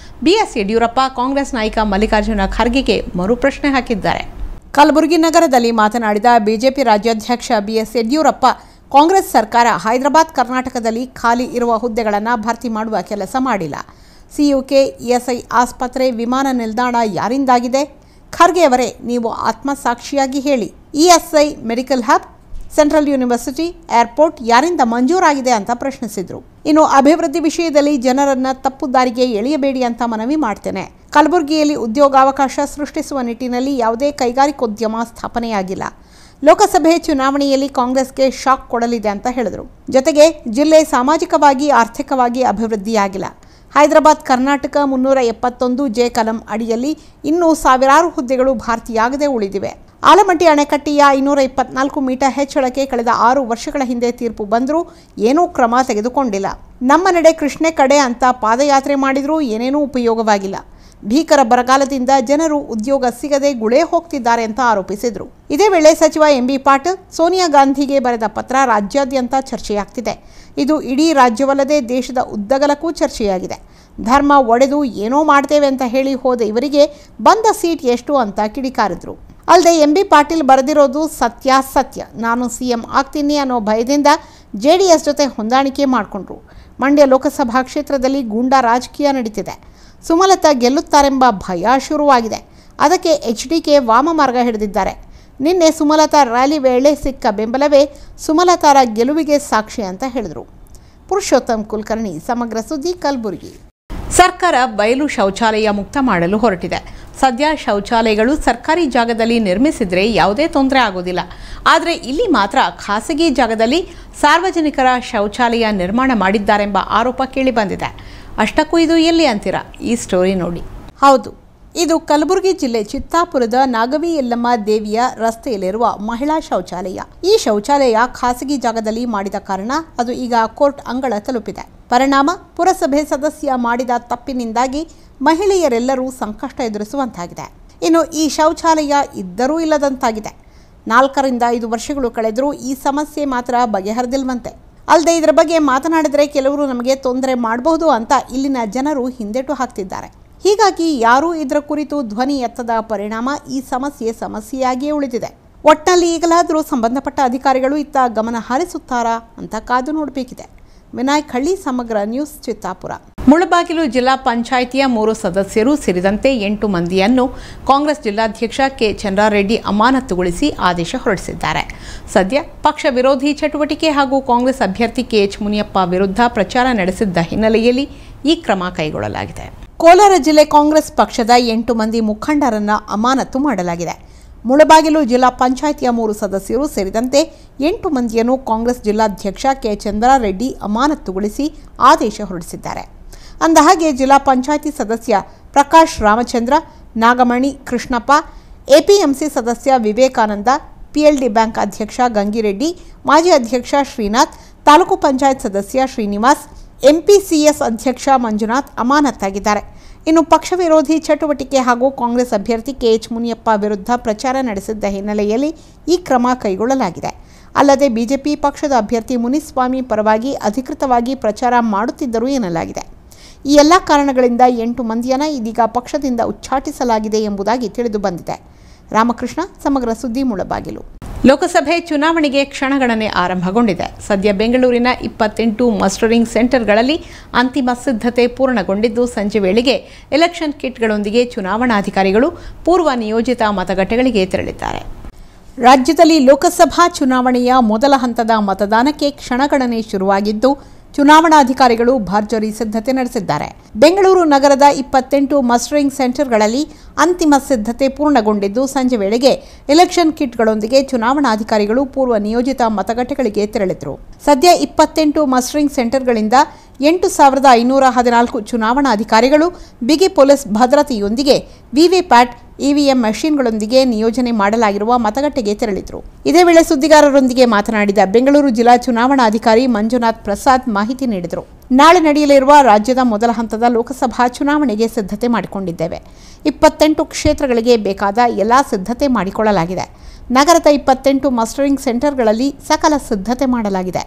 BS ಯಡಿಯೂರಪ್ಪ ಕಾಂಗ್ರೆಸ್ ನಾಯಕ ಮಲ್ಲಿಕಾರ್ಜುನ ಖರ್ಗೆಗೆ ಮರುಪ್ರಶ್ನೆ ಹಾಕಿದ್ದಾರೆ. ಕಲಬುರಗಿ ನಗರದಲ್ಲಿ ಮಾತನಾಡಿದ ಬಿಜೆಪಿ ರಾಜ್ಯಾಧ್ಯಕ್ಷ BS ಯಡಿಯೂರಪ್ಪ, ಕಾಂಗ್ರೆಸ್ ಸರ್ಕಾರ ಹೈದರಾಬಾದ್, ಕರ್ನಾಟಕದಲ್ಲಿ ಖಾಲಿ ಇರುವ ಹುದ್ದೆಗಳನ್ನು ಭರ್ತಿ ಮಾಡುವ ಕೆಲಸ ಮಾಡಿಲ್ಲ. CUK, ESI ಆಸ್ಪತ್ರೆ, ವಿಮಾನ ನಿಲ್ದಾಣ ಯಾರಿಂದಾಗಿದೆ? ಖರ್ಗೆ ಅವರೇ, ನೀವು ಆತ್ಮಸಾಕ್ಷಿಯಾಗಿ ಹೇಳಿ. ESI medical hub, central university, airport ಯಾರಿಂದ ಮಂಜೂರಾಗಿದೆ ಅಂತ ಪ್ರಶ್ನಿಸಿದರು. ಇನ್ನು ಅಭಿವೃದ್ಧಿ ವಿಷಯದಲ್ಲಿ ಜನರನ್ನ ತಪ್ಪು ದಾರಿಗೆ ಎಳೆಯಬೇಡಿ ಅಂತ ಮನವಿ ಮಾಡ್ತೇನೆ. ಕಲಬುರಗಿಯಲ್ಲಿ ಉದ್ಯೋಗಾವಕಾಶ ಸೃಷ್ಟಿಸುವ ನಿಟ್ಟಿನಲ್ಲಿ ಯಾವುದೇ ಕೈಗಾರಿಕೋದ್ಯಮ ಸ್ಥಾಪನೆಯಾಗಿಲ್ಲ. ಲೋಕಸಭೆ ಚುನಾವಣೆಯಲ್ಲಿ ಕಾಂಗ್ರೆಸ್ಗೆ ಶಾಕ್ ಕೊಡಲಿದೆ ಅಂತ ಹೇಳಿದರು. ಜೊತೆಗೆ ಜಿಲ್ಲೆ ಸಾಮಾಜಿಕವಾಗಿ, ಆರ್ಥಿಕವಾಗಿ ಅಭಿವೃದ್ಧಿಯಾಗಿಲ್ಲ. ಹೈದರಾಬಾದ್, ಕರ್ನಾಟಕ 371 ಜೆ ಕಲಂ ಅಡಿಯಲ್ಲಿ ಇನ್ನೂ ಸಾವಿರಾರು ಹುದ್ದೆಗಳು ಭರ್ತಿಯಾಗದೆ ಉಳಿದಿವೆ. ಆಲಮಟ್ಟಿ ಅಣೆಕಟ್ಟೆಯ 524 ಮೀಟರ್ ಹೆಚ್ಚಳಕ್ಕೆ ಕಳೆದ 6 ವರ್ಷಗಳ ಹಿಂದೆ ತೀರ್ಪು ಬಂದರೂ ಏನೂ ಕ್ರಮ ತೆಗೆದುಕೊಂಡಿಲ್ಲ. ನಮ್ಮ ನಡೆ ಕೃಷ್ಣೆ ಕಡೆ ಅಂತ ಪಾದಯಾತ್ರೆ ಮಾಡಿದರೂ ಏನೇನೂ ಉಪಯೋಗವಾಗಿಲ್ಲ. ಭೀಕರ ಬರಗಾಲದಿಂದ ಜನರು ಉದ್ಯೋಗ ಸಿಗದೆ ಗುಳೆ ಹೋಗ್ತಿದ್ದಾರೆ ಅಂತ ಆರೋಪಿಸಿದರು. ಇದೇ ವೇಳೆ ಸಚಿವ MB ಪಾಟೀಲ್ ಸೋನಿಯಾ ಗಾಂಧಿಗೆ ಬರೆದ ಪತ್ರ ರಾಜ್ಯಾದ್ಯಂತ ಚರ್ಚೆಯಾಗ್ತಿದೆ. ಇದು ಇಡೀ ರಾಜ್ಯವಲ್ಲದೆ ದೇಶದ ಉದ್ದಗಲಕ್ಕೂ ಚರ್ಚೆಯಾಗಿದೆ. ಧರ್ಮ ಒಡೆದು ಏನೋ ಮಾಡ್ತೇವೆ ಅಂತ ಹೇಳಿ ಹೋದ ಇವರಿಗೆ ಬಂದ ಸೀಟ್ ಎಷ್ಟು ಅಂತ ಕಿಡಿಕಾರಿದ್ರು. ಅಲ್ಲದೆ MB ಪಾಟೀಲ್ ಬರೆದಿರೋದು ಸತ್ಯ. ನಾನು CM ಆಗ್ತೀನಿ ಅನ್ನೋ ಭಯದಿಂದ JDS ಜೊತೆ ಹೊಂದಾಣಿಕೆ ಮಾಡಿಕೊಂಡ್ರು. ಮಂಡ್ಯ ಲೋಕಸಭಾ ಕ್ಷೇತ್ರದಲ್ಲಿ ಗೂಂಡಾ ರಾಜಕೀಯ ನಡೀತಿದೆ. ಸುಮಲತಾ ಗೆಲ್ಲುತ್ತಾರೆಂಬ ಭಯ ಶುರುವಾಗಿದೆ. ಅದಕ್ಕೆ HDK ವಾಮಮಾರ್ಗ ಹಿಡಿದಿದ್ದಾರೆ. ನಿನ್ನೆ ಸುಮಲತಾ ರ್ಯಾಲಿ ವೇಳೆ ಸಿಕ್ಕ ಬೆಂಬಲವೇ ಸುಮಲತಾರ ಗೆಲುವಿಗೆ ಸಾಕ್ಷಿ ಅಂತ ಹೇಳಿದರು. ಪುರುಷೋತ್ತಮ್ ಕುಲಕರ್ಣಿ, ಸಮಗ್ರ ಸುದ್ದಿ, ಕಲಬುರಗಿ. ಸರ್ಕಾರ ಬಯಲು ಶೌಚಾಲಯ ಮುಕ್ತ ಮಾಡಲು ಹೊರಟಿದೆ. ಸದ್ಯ ಶೌಚಾಲಯಗಳು ಸರ್ಕಾರಿ ಜಾಗದಲ್ಲಿ ನಿರ್ಮಿಸಿದರೆ ಯಾವುದೇ ತೊಂದರೆ ಆಗೋದಿಲ್ಲ. ಆದರೆ ಇಲ್ಲಿ ಮಾತ್ರ ಖಾಸಗಿ ಜಾಗದಲ್ಲಿ ಸಾರ್ವಜನಿಕರ ಶೌಚಾಲಯ ನಿರ್ಮಾಣ ಮಾಡಿದ್ದಾರೆಂಬ ಆರೋಪ ಕೇಳಿಬಂದಿದೆ. ಅಷ್ಟಕ್ಕೂ ಇದು ಎಲ್ಲಿ ಅಂತೀರಾ? ಈ ಸ್ಟೋರಿ ನೋಡಿ. ಹೌದು, ಇದು ಕಲಬುರಗಿ ಜಿಲ್ಲೆ ಚಿತ್ತಾಪುರದ ನಾಗವಿ ಯಲ್ಲಮ್ಮ ದೇವಿಯ ರಸ್ತೆಯಲ್ಲಿರುವ ಮಹಿಳಾ ಶೌಚಾಲಯ. ಈ ಶೌಚಾಲಯ ಖಾಸಗಿ ಜಾಗದಲ್ಲಿ ಮಾಡಿದ ಕಾರಣ ಅದು ಈಗ ಕೋರ್ಟ್ ಅಂಗಳ ತಲುಪಿದೆ. ಪರಿಣಾಮ ಪುರಸಭೆ ಸದಸ್ಯ ಮಾಡಿದ ತಪ್ಪಿನಿಂದಾಗಿ ಮಹಿಳೆಯರೆಲ್ಲರೂ ಸಂಕಷ್ಟ ಎದುರಿಸುವಂತಾಗಿದೆ. ಇನ್ನು ಈ ಶೌಚಾಲಯ ಇದ್ದರೂ ಇಲ್ಲದಂತಾಗಿದೆ. 4ರಿಂದ 5 ವರ್ಷಗಳು ಕಳೆದರೂ ಈ ಸಮಸ್ಯೆ ಮಾತ್ರ ಬಗೆಹರಿದಿಲ್ವಂತೆ. ಅಲ್ಲದೆ ಇದರ ಬಗ್ಗೆ ಮಾತನಾಡಿದರೆ ಕೆಲವರು ನಮಗೆ ತೊಂದರೆ ಮಾಡಬಹುದು ಅಂತ ಇಲ್ಲಿನ ಜನರು ಹಿಂದೆಟು ಹಾಕ್ತಿದ್ದಾರೆ. ಹೀಗಾಗಿ ಯಾರೂ ಇದರ ಕುರಿತು ಧ್ವನಿ ಎತ್ತದ ಪರಿಣಾಮ ಈ ಸಮಸ್ಯೆಯಾಗಿಯೇ ಉಳಿದಿದೆ. ಒಟ್ಟಿನಲ್ಲಿ ಈಗಲಾದರೂ ಸಂಬಂಧಪಟ್ಟ ಅಧಿಕಾರಿಗಳು ಇತ್ತ ಗಮನ ಹರಿಸುತ್ತಾರಾ ಅಂತ ಕಾದು ನೋಡಬೇಕಿದೆ. ವಿನಾಯಕ್ ಹಳ್ಳಿ, ಸಮಗ್ರ ನ್ಯೂಸ್, ಚಿತ್ತಾಪುರ. ಮುಳಬಾಗಿಲು ಜಿಲ್ಲಾ ಪಂಚಾಯಿತಿಯ 3 ಸದಸ್ಯರು ಸೇರಿದಂತೆ 8 ಮಂದಿಯನ್ನು ಕಾಂಗ್ರೆಸ್ ಜಿಲ್ಲಾಧ್ಯಕ್ಷ ಕೆ ಚಂದ್ರಾರೆಡ್ಡಿ ಅಮಾನತುಗೊಳಿಸಿ ಆದೇಶ ಹೊರಡಿಸಿದ್ದಾರೆ. ಸದ್ಯ ಪಕ್ಷ ವಿರೋಧಿ ಚಟುವಟಿಕೆ ಹಾಗೂ ಕಾಂಗ್ರೆಸ್ ಅಭ್ಯರ್ಥಿ ಕೆಎಚ್ ಮುನಿಯಪ್ಪ ವಿರುದ್ಧ ಪ್ರಚಾರ ನಡೆಸಿದ್ದ ಹಿನ್ನೆಲೆಯಲ್ಲಿ ಈ ಕ್ರಮ ಕೈಗೊಳ್ಳಲಾಗಿದೆ. ಕೋಲಾರ ಜಿಲ್ಲೆ ಕಾಂಗ್ರೆಸ್ ಪಕ್ಷದ 8 ಮಂದಿ ಮುಖಂಡರನ್ನ ಅಮಾನತು ಮಾಡಲಾಗಿದೆ. ಮುಳಬಾಗಿಲು ಜಿಲ್ಲಾ ಪಂಚಾಯಿತಿಯ 3 ಸದಸ್ಯರು ಸೇರಿದಂತೆ 8 ಮಂದಿಯನ್ನು ಕಾಂಗ್ರೆಸ್ ಜಿಲ್ಲಾಧ್ಯಕ್ಷ ಕೆ ಚಂದ್ರಾರೆಡ್ಡಿ ಅಮಾನತುಗೊಳಿಸಿ ಆದೇಶ ಹೊರಡಿಸಿದ್ದಾರೆ. ಅಂದಹಾಗೆ ಜಿಲ್ಲಾ ಪಂಚಾಯಿತಿ ಸದಸ್ಯ ಪ್ರಕಾಶ್ ರಾಮಚಂದ್ರ, ನಾಗಮಣಿ ಕೃಷ್ಣಪ್ಪ, ಎಪಿಎಂಸಿ ಸದಸ್ಯ ವಿವೇಕಾನಂದ, ಪಿಎಲ್ಡಿ ಬ್ಯಾಂಕ್ ಅಧ್ಯಕ್ಷ ಗಂಗಿರೆಡ್ಡಿ, ಮಾಜಿ ಅಧ್ಯಕ್ಷ ಶ್ರೀನಾಥ್, ತಾಲೂಕು ಪಂಚಾಯತ್ ಸದಸ್ಯ ಶ್ರೀನಿವಾಸ್, ಎಂಪಿಸಿಎಸ್ ಅಧ್ಯಕ್ಷ ಮಂಜುನಾಥ್ ಅಮಾನತಾಗಿದ್ದಾರೆ. ಇನ್ನು ಪಕ್ಷ ವಿರೋಧಿ ಚಟುವಟಿಕೆ ಹಾಗೂ ಕಾಂಗ್ರೆಸ್ ಅಭ್ಯರ್ಥಿ ಕೆಎಚ್ ಮುನಿಯಪ್ಪ ವಿರುದ್ಧ ಪ್ರಚಾರ ನಡೆಸಿದ್ದ ಹಿನ್ನೆಲೆಯಲ್ಲಿ ಈ ಕ್ರಮ ಕೈಗೊಳ್ಳಲಾಗಿದೆ. ಅಲ್ಲದೆ ಬಿಜೆಪಿ ಪಕ್ಷದ ಅಭ್ಯರ್ಥಿ ಮುನಿಸ್ವಾಮಿ ಪರವಾಗಿ ಅಧಿಕೃತವಾಗಿ ಪ್ರಚಾರ ಮಾಡುತ್ತಿದ್ದರು ಎನ್ನಲಾಗಿದೆ. ಈ ಎಲ್ಲ ಕಾರಣಗಳಿಂದ 8 ಮಂದಿಯನ್ನು ಇದೀಗ ಪಕ್ಷದಿಂದ ಉಚ್ಚಾಟಿಸಲಾಗಿದೆ ಎಂಬುದಾಗಿ ತಿಳಿದು ಬಂದಿದೆ. ರಾಮಕೃಷ್ಣ, ಸಮಗ್ರ ಸುದ್ದಿ, ಮುಳಬಾಗಿಲು. ಲೋಕಸಭೆ ಚುನಾವಣೆಗೆ ಕ್ಷಣಗಣನೆ ಆರಂಭಗೊಂಡಿದೆ. ಸದ್ಯ ಬೆಂಗಳೂರಿನ 28 ಮಸ್ಟರಿಂಗ್ ಸೆಂಟರ್ಗಳಲ್ಲಿ ಅಂತಿಮ ಸಿದ್ಧತೆ ಪೂರ್ಣಗೊಂಡಿದ್ದು, ಸಂಜೆ ವೇಳೆಗೆ ಎಲೆಕ್ಷನ್ ಕಿಟ್ಗಳೊಂದಿಗೆ ಚುನಾವಣಾಧಿಕಾರಿಗಳು ಪೂರ್ವ ನಿಯೋಜಿತ ಮತಗಟ್ಟೆಗಳಿಗೆ ತೆರಳಿದ್ದಾರೆ. ರಾಜ್ಯದಲ್ಲಿ ಲೋಕಸಭಾ ಚುನಾವಣೆಯ ಮೊದಲ ಹಂತದ ಮತದಾನಕ್ಕೆ ಕ್ಷಣಗಣನೆ ಶುರುವಾಗಿದ್ದು, ಚುನಾವಣಾಧಿಕಾರಿಗಳು ಭರ್ಜರಿ ಸಿದ್ಧತೆ ನಡೆಸಿದ್ದಾರೆ. ಬೆಂಗಳೂರು ನಗರದ 28 ಮಸ್ಟರಿಂಗ್ ಸೆಂಟರ್ಗಳಲ್ಲಿ ಅಂತಿಮ ಸಿದ್ಧತೆ ಪೂರ್ಣಗೊಂಡಿದ್ದು, ಸಂಜೆ ವೇಳೆಗೆ ಎಲೆಕ್ಷನ್ ಕಿಟ್ಗಳೊಂದಿಗೆ ಚುನಾವಣಾಧಿಕಾರಿಗಳು ಪೂರ್ವ ನಿಯೋಜಿತ ಮತಗಟ್ಟೆಗಳಿಗೆ ತೆರಳಿದರು. ಸದ್ಯ 28 ಮಸ್ಟರಿಂಗ್ ಸೆಂಟರ್ಗಳಿಂದ 8,514 ಚುನಾವಣಾಧಿಕಾರಿಗಳು ಬಿಗಿ ಪೊಲೀಸ್ ಭದ್ರತೆಯೊಂದಿಗೆ ವಿವಿಪ್ಯಾಟ್, ಇವಿಎಂ ಮೆಷಿನ್ಗಳೊಂದಿಗೆ ನಿಯೋಜನೆ ಮಾಡಲಾಗಿರುವ ಮತಗಟ್ಟೆಗೆ ತೆರಳಿದರು. ಇದೇ ವೇಳೆ ಸುದ್ದಿಗಾರರೊಂದಿಗೆ ಮಾತನಾಡಿದ ಬೆಂಗಳೂರು ಜಿಲ್ಲಾ ಚುನಾವಣಾಧಿಕಾರಿ ಮಂಜುನಾಥ್ ಪ್ರಸಾದ್ ಮಾಹಿತಿ ನೀಡಿದರು. ನಾಳೆ ನಡೆಯಲಿರುವ ರಾಜ್ಯದ ಮೊದಲ ಹಂತದ ಲೋಕಸಭಾ ಚುನಾವಣೆಗೆ ಸಿದ್ಧತೆ ಮಾಡಿಕೊಂಡಿದ್ದೇವೆ. 28 ಕ್ಷೇತ್ರಗಳಿಗೆ ಬೇಕಾದ ಎಲ್ಲಾ ಸಿದ್ಧತೆ ಮಾಡಿಕೊಳ್ಳಲಾಗಿದೆ. ನಗರದ 28 ಮಸ್ಟರಿಂಗ್ ಸೆಂಟರ್ಗಳಲ್ಲಿ ಸಕಲ ಸಿದ್ಧತೆ ಮಾಡಲಾಗಿದೆ.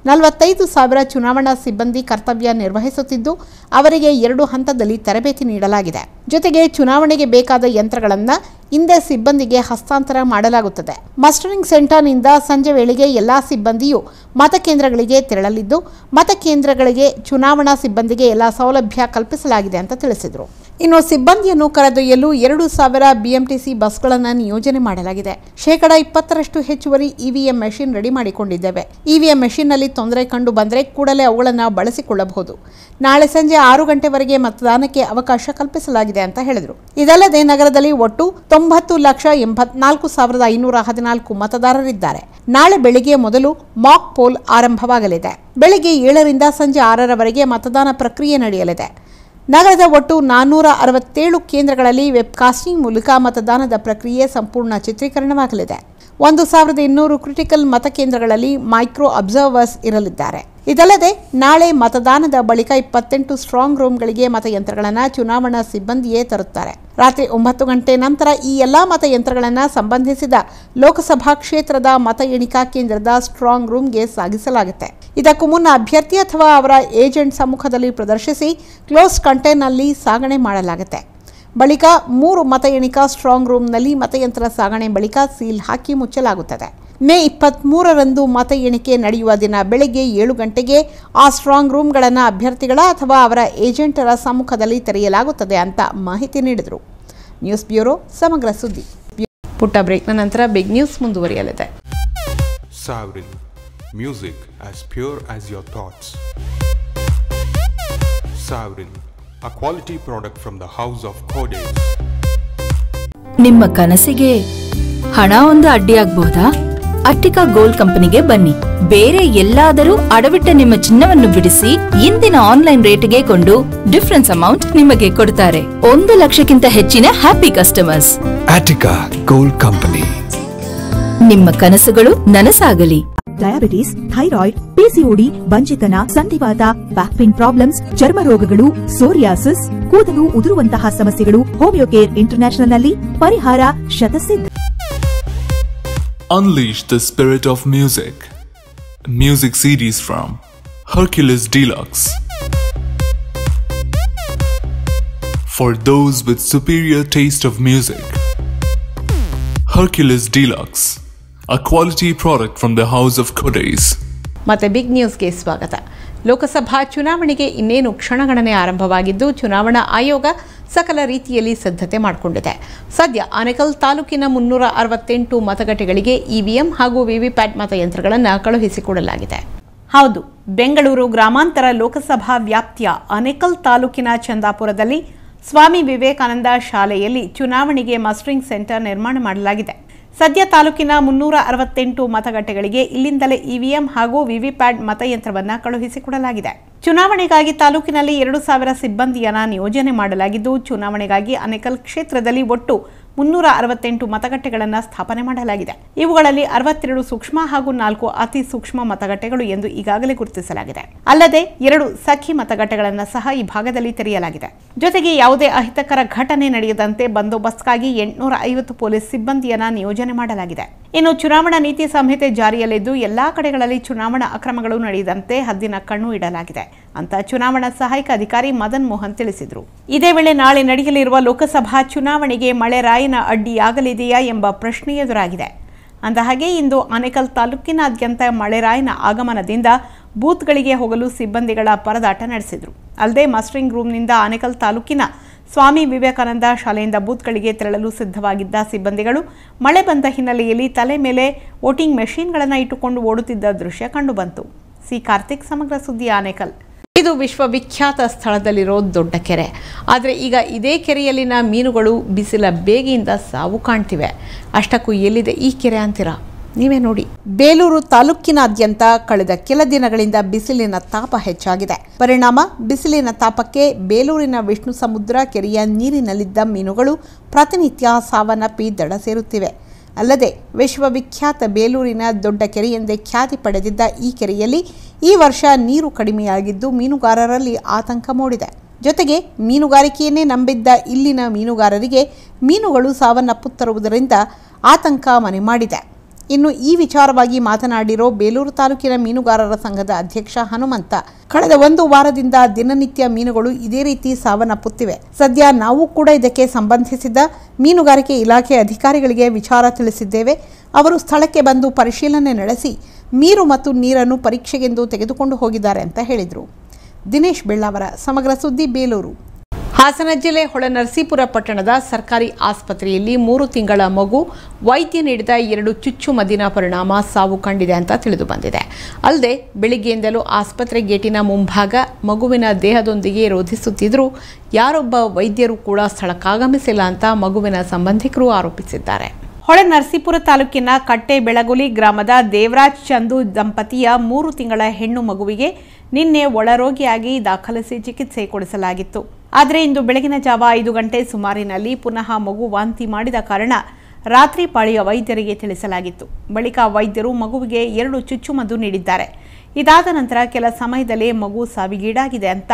45,000 ಚುನಾವಣಾ ಸಿಬ್ಬಂದಿ ಕರ್ತವ್ಯ ನಿರ್ವಹಿಸುತ್ತಿದ್ದು, ಅವರಿಗೆ 2 ಹಂತದಲ್ಲಿ ತರಬೇತಿ ನೀಡಲಾಗಿದೆ. ಜೊತೆಗೆ ಚುನಾವಣೆಗೆ ಬೇಕಾದ ಯಂತ್ರಗಳನ್ನು ಇಂದೇ ಸಿಬ್ಬಂದಿಗೆ ಹಸ್ತಾಂತರ ಮಾಡಲಾಗುತ್ತದೆ. ಮಸ್ಟರಿಂಗ್ ಸೆಂಟರ್ನಿಂದ ಸಂಜೆ ವೇಳೆಗೆ ಎಲ್ಲಾ ಸಿಬ್ಬಂದಿಯು ಮತಕೇಂದ್ರಗಳಿಗೆ ತೆರಳಲಿದ್ದು, ಮತಕೇಂದ್ರಗಳಿಗೆ ಚುನಾವಣಾ ಸಿಬ್ಬಂದಿಗೆ ಎಲ್ಲಾ ಸೌಲಭ್ಯ ಕಲ್ಪಿಸಲಾಗಿದೆ ಅಂತ ತಿಳಿಸಿದರು. ಇನ್ನು ಸಿಬ್ಬಂದಿಯನ್ನು ಕರೆದೊಯ್ಯಲು 2,000 ಬಿಎಂಟಿಸಿ ಬಸ್ಗಳನ್ನು ನಿಯೋಜನೆ ಮಾಡಲಾಗಿದೆ. 20% ಹೆಚ್ಚುವರಿ ಇವಿಎಂ ಮೆಷಿನ್ ರೆಡಿ ಮಾಡಿಕೊಂಡಿದ್ದೇವೆ. ಇವಿಎಂ ಮೆಷಿನ್ನಲ್ಲಿ ತೊಂದರೆ ಕಂಡು ಬಂದರೆ ಕೂಡಲೇ ಅವುಗಳನ್ನು ಬಳಸಿಕೊಳ್ಳಬಹುದು. ನಾಳೆ ಸಂಜೆ 6 ಗಂಟೆವರೆಗೆ ಮತದಾನಕ್ಕೆ ಅವಕಾಶ ಕಲ್ಪಿಸಲಾಗಿದೆ ಅಂತ ಹೇಳಿದರು. ಇದಲ್ಲದೆ ನಗರದಲ್ಲಿ ಒಟ್ಟು 90,84,514 ಮತದಾರರಿದ್ದಾರೆ. ನಾಳೆ ಬೆಳಿಗ್ಗೆ ಮೊದಲು ಮಾಕ್ ಪೋಲ್ ಆರಂಭವಾಗಲಿದೆ. ಬೆಳಿಗ್ಗೆ 7ರಿಂದ ಸಂಜೆ 6ರವರೆಗೆ ಮತದಾನ ಪ್ರಕ್ರಿಯೆ ನಡೆಯಲಿದೆ. ನಗರದ ಒಟ್ಟು 467 ಕೇಂದ್ರಗಳಲ್ಲಿ ವೆಬ್ಕಾಸ್ಟಿಂಗ್ ಮೂಲಕ ಮತದಾನದ ಪ್ರಕ್ರಿಯೆ ಸಂಪೂರ್ಣ ಚಿತ್ರೀಕರಣವಾಗಲಿದೆ. 1,200 ಕ್ರಿಟಿಕಲ್ ಮತಕೇಂದ್ರಗಳಲ್ಲಿ ಮೈಕ್ರೋ ಅಬ್ಸರ್ವರ್ಸ್ ಇರಲಿದ್ದಾರೆ. ಇದಲ್ಲದೆ ನಾಳೆ ಮತದಾನದ ಬಳಿಕ 28 ಸ್ಟ್ರಾಂಗ್ ರೂಮ್ಗಳಿಗೆ ಮತಯಂತ್ರಗಳನ್ನು ಚುನಾವಣಾ ಸಿಬ್ಬಂದಿಯೇ ತರುತ್ತಾರೆ. ರಾತ್ರಿ 9 ಗಂಟೆ ನಂತರ ಈ ಎಲ್ಲಾ ಮತಯಂತ್ರಗಳನ್ನು ಸಂಬಂಧಿಸಿದ ಲೋಕಸಭಾ ಕ್ಷೇತ್ರದ ಮತ ಎಣಿಕಾ ಕೇಂದ್ರದ ಸ್ಟ್ರಾಂಗ್ ರೂಮ್ಗೆ ಸಾಗಿಸಲಾಗುತ್ತೆ. ಇದಕ್ಕೂ ಮುನ್ನ ಅಭ್ಯರ್ಥಿ ಅಥವಾ ಅವರ ಏಜೆಂಟ್ ಸಮ್ಮುಖದಲ್ಲಿ ಪ್ರದರ್ಶಿಸಿ ಕ್ಲೋಸ್ ಕಂಟೈನರ್ನಲ್ಲಿ ಸಾಗಣೆ ಮಾಡಲಾಗುತ್ತೆ. ಬಳಿಕ 3 ಮತ ಎಣಿಕಾ ಸ್ಟ್ರಾಂಗ್ ರೂಮ್ನಲ್ಲಿ ಮತಯಂತ್ರ ಸಾಗಣೆ ಬಳಿಕ ಸೀಲ್ ಹಾಕಿ ಮುಚ್ಚಲಾಗುತ್ತದೆ. ಮೇ 23ರಂದು ಮತ ಎಣಿಕೆ ನಡೆಯುವ ದಿನ ಬೆಳಗ್ಗೆ 7 ಗಂಟೆಗೆ ಆ ಸ್ಟ್ರಾಂಗ್ ರೂಮ್ಗಳನ್ನು ಅಭ್ಯರ್ಥಿಗಳ ಅಥವಾ ಅವರ ಏಜೆಂಟರ ಸಮ್ಮುಖದಲ್ಲಿ ತೆರೆಯಲಾಗುತ್ತದೆ ಅಂತ ಮಾಹಿತಿ ನೀಡಿದರು. ನ್ಯೂಸ್ ಬ್ಯೂರೋ, ಸಮಗ್ರ ಸುದ್ದಿ. ಪುಟ್ಟ ಬ್ರೇಕ್ನ ನಂತರ ಬಿಗ್ ನ್ಯೂಸ್ ಮುಂದುವರಿಯಲಿದೆ. Savrin, music as pure as your thoughts. Savrin, a quality product from the house of Codes. ನಿಮ್ಮ ಕನಸಿಗೆ ಹಣ ಒಂದು ಅಡ್ಡಿಯಾಗಬಹುದಾ? ಅಟ್ಟಿಕಾ ಗೋಲ್ಡ್ ಕಂಪನಿಗೆ ಬನ್ನಿ. ಬೇರೆ ಎಲ್ಲಾದರೂ ಅಡವಿಟ್ಟ ನಿಮ್ಮ ಚಿನ್ನವನ್ನು ಬಿಡಿಸಿ ಇಂದಿನ ಆನ್ಲೈನ್ ರೇಟ್ಗೆ ಕೊಂಡು ಡಿಫರೆನ್ಸ್ ಅಮೌಂಟ್ ನಿಮಗೆ ಕೊಡ್ತಾರೆ. 1 ಲಕ್ಷಕ್ಕಿಂತ ಹೆಚ್ಚಿನ happy customers. Attica gold company. ನಿಮ್ಮ ಕನಸುಗಳು ನನಸಾಗಲಿ. ಡಯಾಬಿಟಿಸ್, ಥೈರಾಯ್ಡ್, ಪಿಸಿಒಡಿ, ಬಂಜಿತನ, ಸಂಧಿವಾತ, ಬ್ಯಾಕ್ ಪೇನ್ ಪ್ರಾಬ್ಲಮ್ಸ್, ಚರ್ಮ ರೋಗಗಳು, ಸೋರಿಯಾಸಿಸ್, ಕೂದಲು ಉದುರುವಂತಹ ಸಮಸ್ಯೆಗಳು ಹೋಮಿಯೋಕೇರ್ ಇಂಟರ್ನ್ಯಾಷನಲ್ ನಲ್ಲಿ ಪರಿಹಾರ ಶತಸಿದ್ಧ. Unleash the spirit of music. Music series from Hercules Deluxe. For those with superior taste of music. Hercules Deluxe, a quality product from the house of Codes. ಮತ್ತೆ big ನ್ಯೂಸ್ಗೆ ಸ್ವಾಗತ. ಲೋಕಸಭಾ ಚುನಾವಣೆಗೆ ಇನ್ನೇನು ಕ್ಷಣಗಣನೆ ಆರಂಭವಾಗಿದ್ದು ಚುನಾವಣಾ ಆಯೋಗ ಸಕಲ ರೀತಿಯಲ್ಲಿ ಸಿದ್ಧತೆ ಮಾಡಿಕೊಂಡಿದೆ. ಸದ್ಯ ಆನೇಕಲ್ ತಾಲೂಕಿನ 368 ಮತಗಟ್ಟೆಗಳಿಗೆ ಇವಿಎಂ ಹಾಗೂ ವಿವಿಪ್ಯಾಟ್ ಮತಯಂತ್ರಗಳನ್ನು ಕಳುಹಿಸಿಕೊಡಲಾಗಿದೆ. ಹೌದು, ಬೆಂಗಳೂರು ಗ್ರಾಮಾಂತರ ಲೋಕಸಭಾ ವ್ಯಾಪ್ತಿಯ ಆನೇಕಲ್ ತಾಲೂಕಿನ ಚಂದಾಪುರದಲ್ಲಿ ಸ್ವಾಮಿ ವಿವೇಕಾನಂದ ಶಾಲೆಯಲ್ಲಿ ಚುನಾವಣೆಗೆ ಮಸ್ಟರಿಂಗ್ ಸೆಂಟರ್ ನಿರ್ಮಾಣ ಮಾಡಲಾಗಿದೆ. ಸದ್ಯ ತಾಲೂಕಿನ 368 ಮತಗಟ್ಟೆಗಳಿಗೆ ಇಲ್ಲಿಂದಲೇ ಇವಿಎಂ ಹಾಗೂ ವಿವಿಪ್ಯಾಟ್ ಮತಯಂತ್ರವನ್ನು ಕಳುಹಿಸಿಕೊಡಲಾಗಿದೆ. ಚುನಾವಣೆಗಾಗಿ ತಾಲೂಕಿನಲ್ಲಿ 2000 ಸಿಬ್ಬಂದಿಯನ್ನು ನಿಯೋಜನೆ ಮಾಡಲಾಗಿದ್ದು ಚುನಾವಣೆಗಾಗಿ ಆನೇಕಲ್ ಕ್ಷೇತ್ರದಲ್ಲಿ ಒಟ್ಟು 368 ಮತಗಟ್ಟೆಗಳನ್ನು ಸ್ಥಾಪನೆ ಮಾಡಲಾಗಿದೆ. ಇವುಗಳಲ್ಲಿ 62 ಸೂಕ್ಷ್ಮ ಹಾಗೂ 4 ಅತಿ ಸೂಕ್ಷ್ಮ ಮತಗಟ್ಟೆಗಳು ಎಂದು ಈಗಾಗಲೇ ಗುರುತಿಸಲಾಗಿದೆ. ಅಲ್ಲದೆ 2 ಸಖಿ ಮತಗಟ್ಟೆಗಳನ್ನು ಸಹ ಈ ಭಾಗದಲ್ಲಿ ತೆರೆಯಲಾಗಿದೆ. ಜೊತೆಗೆ ಯಾವುದೇ ಅಹಿತಕರ ಘಟನೆ ನಡೆಯದಂತೆ ಬಂದೋಬಸ್ತ್ಗಾಗಿ 850 ಪೊಲೀಸ್ ಸಿಬ್ಬಂದಿಯನ್ನು ನಿಯೋಜನೆ ಮಾಡಲಾಗಿದೆ. ಇನ್ನು ಚುನಾವಣಾ ನೀತಿ ಸಂಹಿತೆ ಜಾರಿಯಲ್ಲಿದ್ದು ಎಲ್ಲಾ ಕಡೆಗಳಲ್ಲಿ ಚುನಾವಣಾ ಅಕ್ರಮಗಳು ನಡೆಯದಂತೆ ಹದ್ದಿನ ಕಣ್ಣು ಇಡಲಾಗಿದೆ ಅಂತ ಚುನಾವಣಾ ಸಹಾಯಕ ಅಧಿಕಾರಿ ಮದನ್ ಮೋಹನ್ ತಿಳಿಸಿದರು. ಇದೇ ವೇಳೆ ನಾಳೆ ನಡೆಯಲಿರುವ ಲೋಕಸಭಾ ಚುನಾವಣೆಗೆ ಮಳೆರಾಯನ ಅಡ್ಡಿಯಾಗಲಿದೆಯಾ ಎಂಬ ಪ್ರಶ್ನೆ ಎದುರಾಗಿದೆ. ಅಂದಹಾಗೆ ಇಂದು ಆನೇಕಲ್ ತಾಲೂಕಿನಾದ್ಯಂತ ಮಳೆರಾಯನ ಆಗಮನದಿಂದ ಬೂತ್ಗಳಿಗೆ ಹೋಗಲು ಸಿಬ್ಬಂದಿಗಳ ಪರದಾಟ ನಡೆಸಿದರು. ಅಲ್ಲದೆ ಮಸ್ಟರಿಂಗ್ ರೂಮ್ನಿಂದ ಆನೇಕಲ್ ತಾಲೂಕಿನ ಸ್ವಾಮಿ ವಿವೇಕಾನಂದ ಶಾಲೆಯಿಂದ ಬೂತ್ಗಳಿಗೆ ತೆರಳಲು ಸಿದ್ಧವಾಗಿದ್ದ ಸಿಬ್ಬಂದಿಗಳು ಮಳೆ ಬಂದ ಹಿನ್ನೆಲೆಯಲ್ಲಿ ತಲೆ ಮೇಲೆ ವೋಟಿಂಗ್ ಮೆಷಿನ್ಗಳನ್ನು ಇಟ್ಟುಕೊಂಡು ಓಡುತ್ತಿದ್ದ ದೃಶ್ಯ ಕಂಡುಬಂತು. ಸಿ ಕಾರ್ತಿಕ್, ಸಮಗ್ರ ಸುದ್ದಿ, ಆನೇಕಲ್. ಇದು ವಿಶ್ವವಿಖ್ಯಾತ ಸ್ಥಳದಲ್ಲಿರೋ ದೊಡ್ಡ ಕೆರೆ. ಆದರೆ ಈಗ ಇದೇ ಕೆರೆಯಲ್ಲಿನ ಮೀನುಗಳು ಬಿಸಿಲ ಬೇಗೆಯಿಂದ ಸಾವು ಕಾಣ್ತಿವೆ. ಅಷ್ಟಕ್ಕೂ ಎಲ್ಲಿದೆ ಈ ಕೆರೆ ಅಂತೀರಾ? ನೀವೇ ನೋಡಿ. ಬೇಲೂರು ತಾಲೂಕಿನಾದ್ಯಂತ ಕಳೆದ ಕೆಲ ದಿನಗಳಿಂದ ಬಿಸಿಲಿನ ತಾಪ ಹೆಚ್ಚಾಗಿದೆ. ಪರಿಣಾಮ ಬಿಸಿಲಿನ ತಾಪಕ್ಕೆ ಬೇಲೂರಿನ ವಿಷ್ಣು ಸಮುದ್ರ ಕೆರೆಯ ನೀರಿನಲ್ಲಿದ್ದ ಮೀನುಗಳು ಪ್ರತಿನಿತ್ಯ ಸಾವನ್ನಪ್ಪಿ ದಡ ಸೇರುತ್ತಿವೆ. ಅಲ್ಲದೆ ವಿಶ್ವವಿಖ್ಯಾತ ಬೇಲೂರಿನ ದೊಡ್ಡ ಕೆರೆಯೆಂದೇ ಖ್ಯಾತಿ ಪಡೆದಿದ್ದ ಈ ಕೆರೆಯಲ್ಲಿ ಈ ವರ್ಷ ನೀರು ಕಡಿಮೆಯಾಗಿದ್ದು ಮೀನುಗಾರರಲ್ಲಿ ಆತಂಕ ಮೂಡಿದೆ. ಜೊತೆಗೆ ಮೀನುಗಾರಿಕೆಯನ್ನೇ ನಂಬಿದ್ದ ಇಲ್ಲಿನ ಮೀನುಗಾರರಿಗೆ ಮೀನುಗಳು ಸಾವನ್ನಪ್ಪುತ್ತಿರುವುದರಿಂದ ಆತಂಕ ಮನೆ ಮಾಡಿದೆ. ಇನ್ನು ಈ ವಿಚಾರವಾಗಿ ಮಾತನಾಡಿರೋ ಬೇಲೂರು ತಾಲೂಕಿನ ಮೀನುಗಾರರ ಸಂಘದ ಅಧ್ಯಕ್ಷ ಹನುಮಂತ, ಕಳೆದ 1 ವಾರದಿಂದ ದಿನನಿತ್ಯ ಮೀನುಗಳು ಇದೇ ರೀತಿ ಸಾವನ್ನಪ್ಪುತ್ತಿವೆ. ಸದ್ಯ ನಾವು ಕೂಡ ಇದಕ್ಕೆ ಸಂಬಂಧಿಸಿದ ಮೀನುಗಾರಿಕೆ ಇಲಾಖೆ ಅಧಿಕಾರಿಗಳಿಗೆ ವಿಚಾರ ತಿಳಿಸಿದ್ದೇವೆ. ಅವರು ಸ್ಥಳಕ್ಕೆ ಬಂದು ಪರಿಶೀಲನೆ ನಡೆಸಿ ನೀರು ಮತ್ತು ನೀರನ್ನು ಪರೀಕ್ಷೆಗೆಂದು ತೆಗೆದುಕೊಂಡು ಹೋಗಿದ್ದಾರೆ ಅಂತ ಹೇಳಿದರು. ದಿನೇಶ್ ಬೆಳ್ಳಾವರ, ಸಮಗ್ರ ಸುದ್ದಿ, ಬೇಲೂರು. ಹಾಸನ ಜಿಲ್ಲೆ ಹೊಳೆನರಸೀಪುರ ಪಟ್ಟಣದ ಸರ್ಕಾರಿ ಆಸ್ಪತ್ರೆಯಲ್ಲಿ 3 ತಿಂಗಳ ಮಗು ವೈದ್ಯ ನೀಡಿದ 2 ಚುಚ್ಚುಮದ್ದಿನ ಪರಿಣಾಮ ಸಾವು ಕಂಡಿದೆ ಅಂತ ತಿಳಿದು ಬಂದಿದೆ. ಅಲ್ಲದೆ ಬೆಳಿಗ್ಗೆಯಿಂದಲೂ ಆಸ್ಪತ್ರೆ ಗೇಟಿನ ಮುಂಭಾಗ ಮಗುವಿನ ದೇಹದೊಂದಿಗೆ ರೋಧಿಸುತ್ತಿದ್ದರೂ ಯಾರೊಬ್ಬ ವೈದ್ಯರು ಕೂಡ ಸ್ಥಳಕ್ಕಾಗಮಿಸಿಲ್ಲ ಅಂತ ಮಗುವಿನ ಸಂಬಂಧಿಕರು ಆರೋಪಿಸಿದ್ದಾರೆ. ಹೊಳೆನರಸೀಪುರ ತಾಲೂಕಿನ ಕಟ್ಟೆ ಬೆಳಗುಲಿ ಗ್ರಾಮದ ದೇವರಾಜ್ ಚಂದು ದಂಪತಿಯ 3 ತಿಂಗಳ ಹೆಣ್ಣು ಮಗುವಿಗೆ ನಿನ್ನೆ ಒಳರೋಗಿಯಾಗಿ ದಾಖಲಿಸಿ ಚಿಕಿತ್ಸೆ ಕೊಡಿಸಲಾಗಿತ್ತು. ಆದರೆ ಇಂದು ಬೆಳಗಿನ ಜಾವ 5 ಗಂಟೆ ಸುಮಾರಿನಲ್ಲಿ ಪುನಃ ಮಗು ವಾಂತಿ ಮಾಡಿದ ಕಾರಣ ರಾತ್ರಿ ಪಾಳಿಯ ವೈದ್ಯರಿಗೆ ತಿಳಿಸಲಾಗಿತ್ತು. ಬಳಿಕ ವೈದ್ಯರು ಮಗುವಿಗೆ 2 ಚುಚ್ಚುಮದ್ದು ನೀಡಿದ್ದಾರೆ. ಇದಾದ ನಂತರ ಕೆಲ ಸಮಯದಲ್ಲೇ ಮಗು ಸಾವಿಗೀಡಾಗಿದೆ ಅಂತ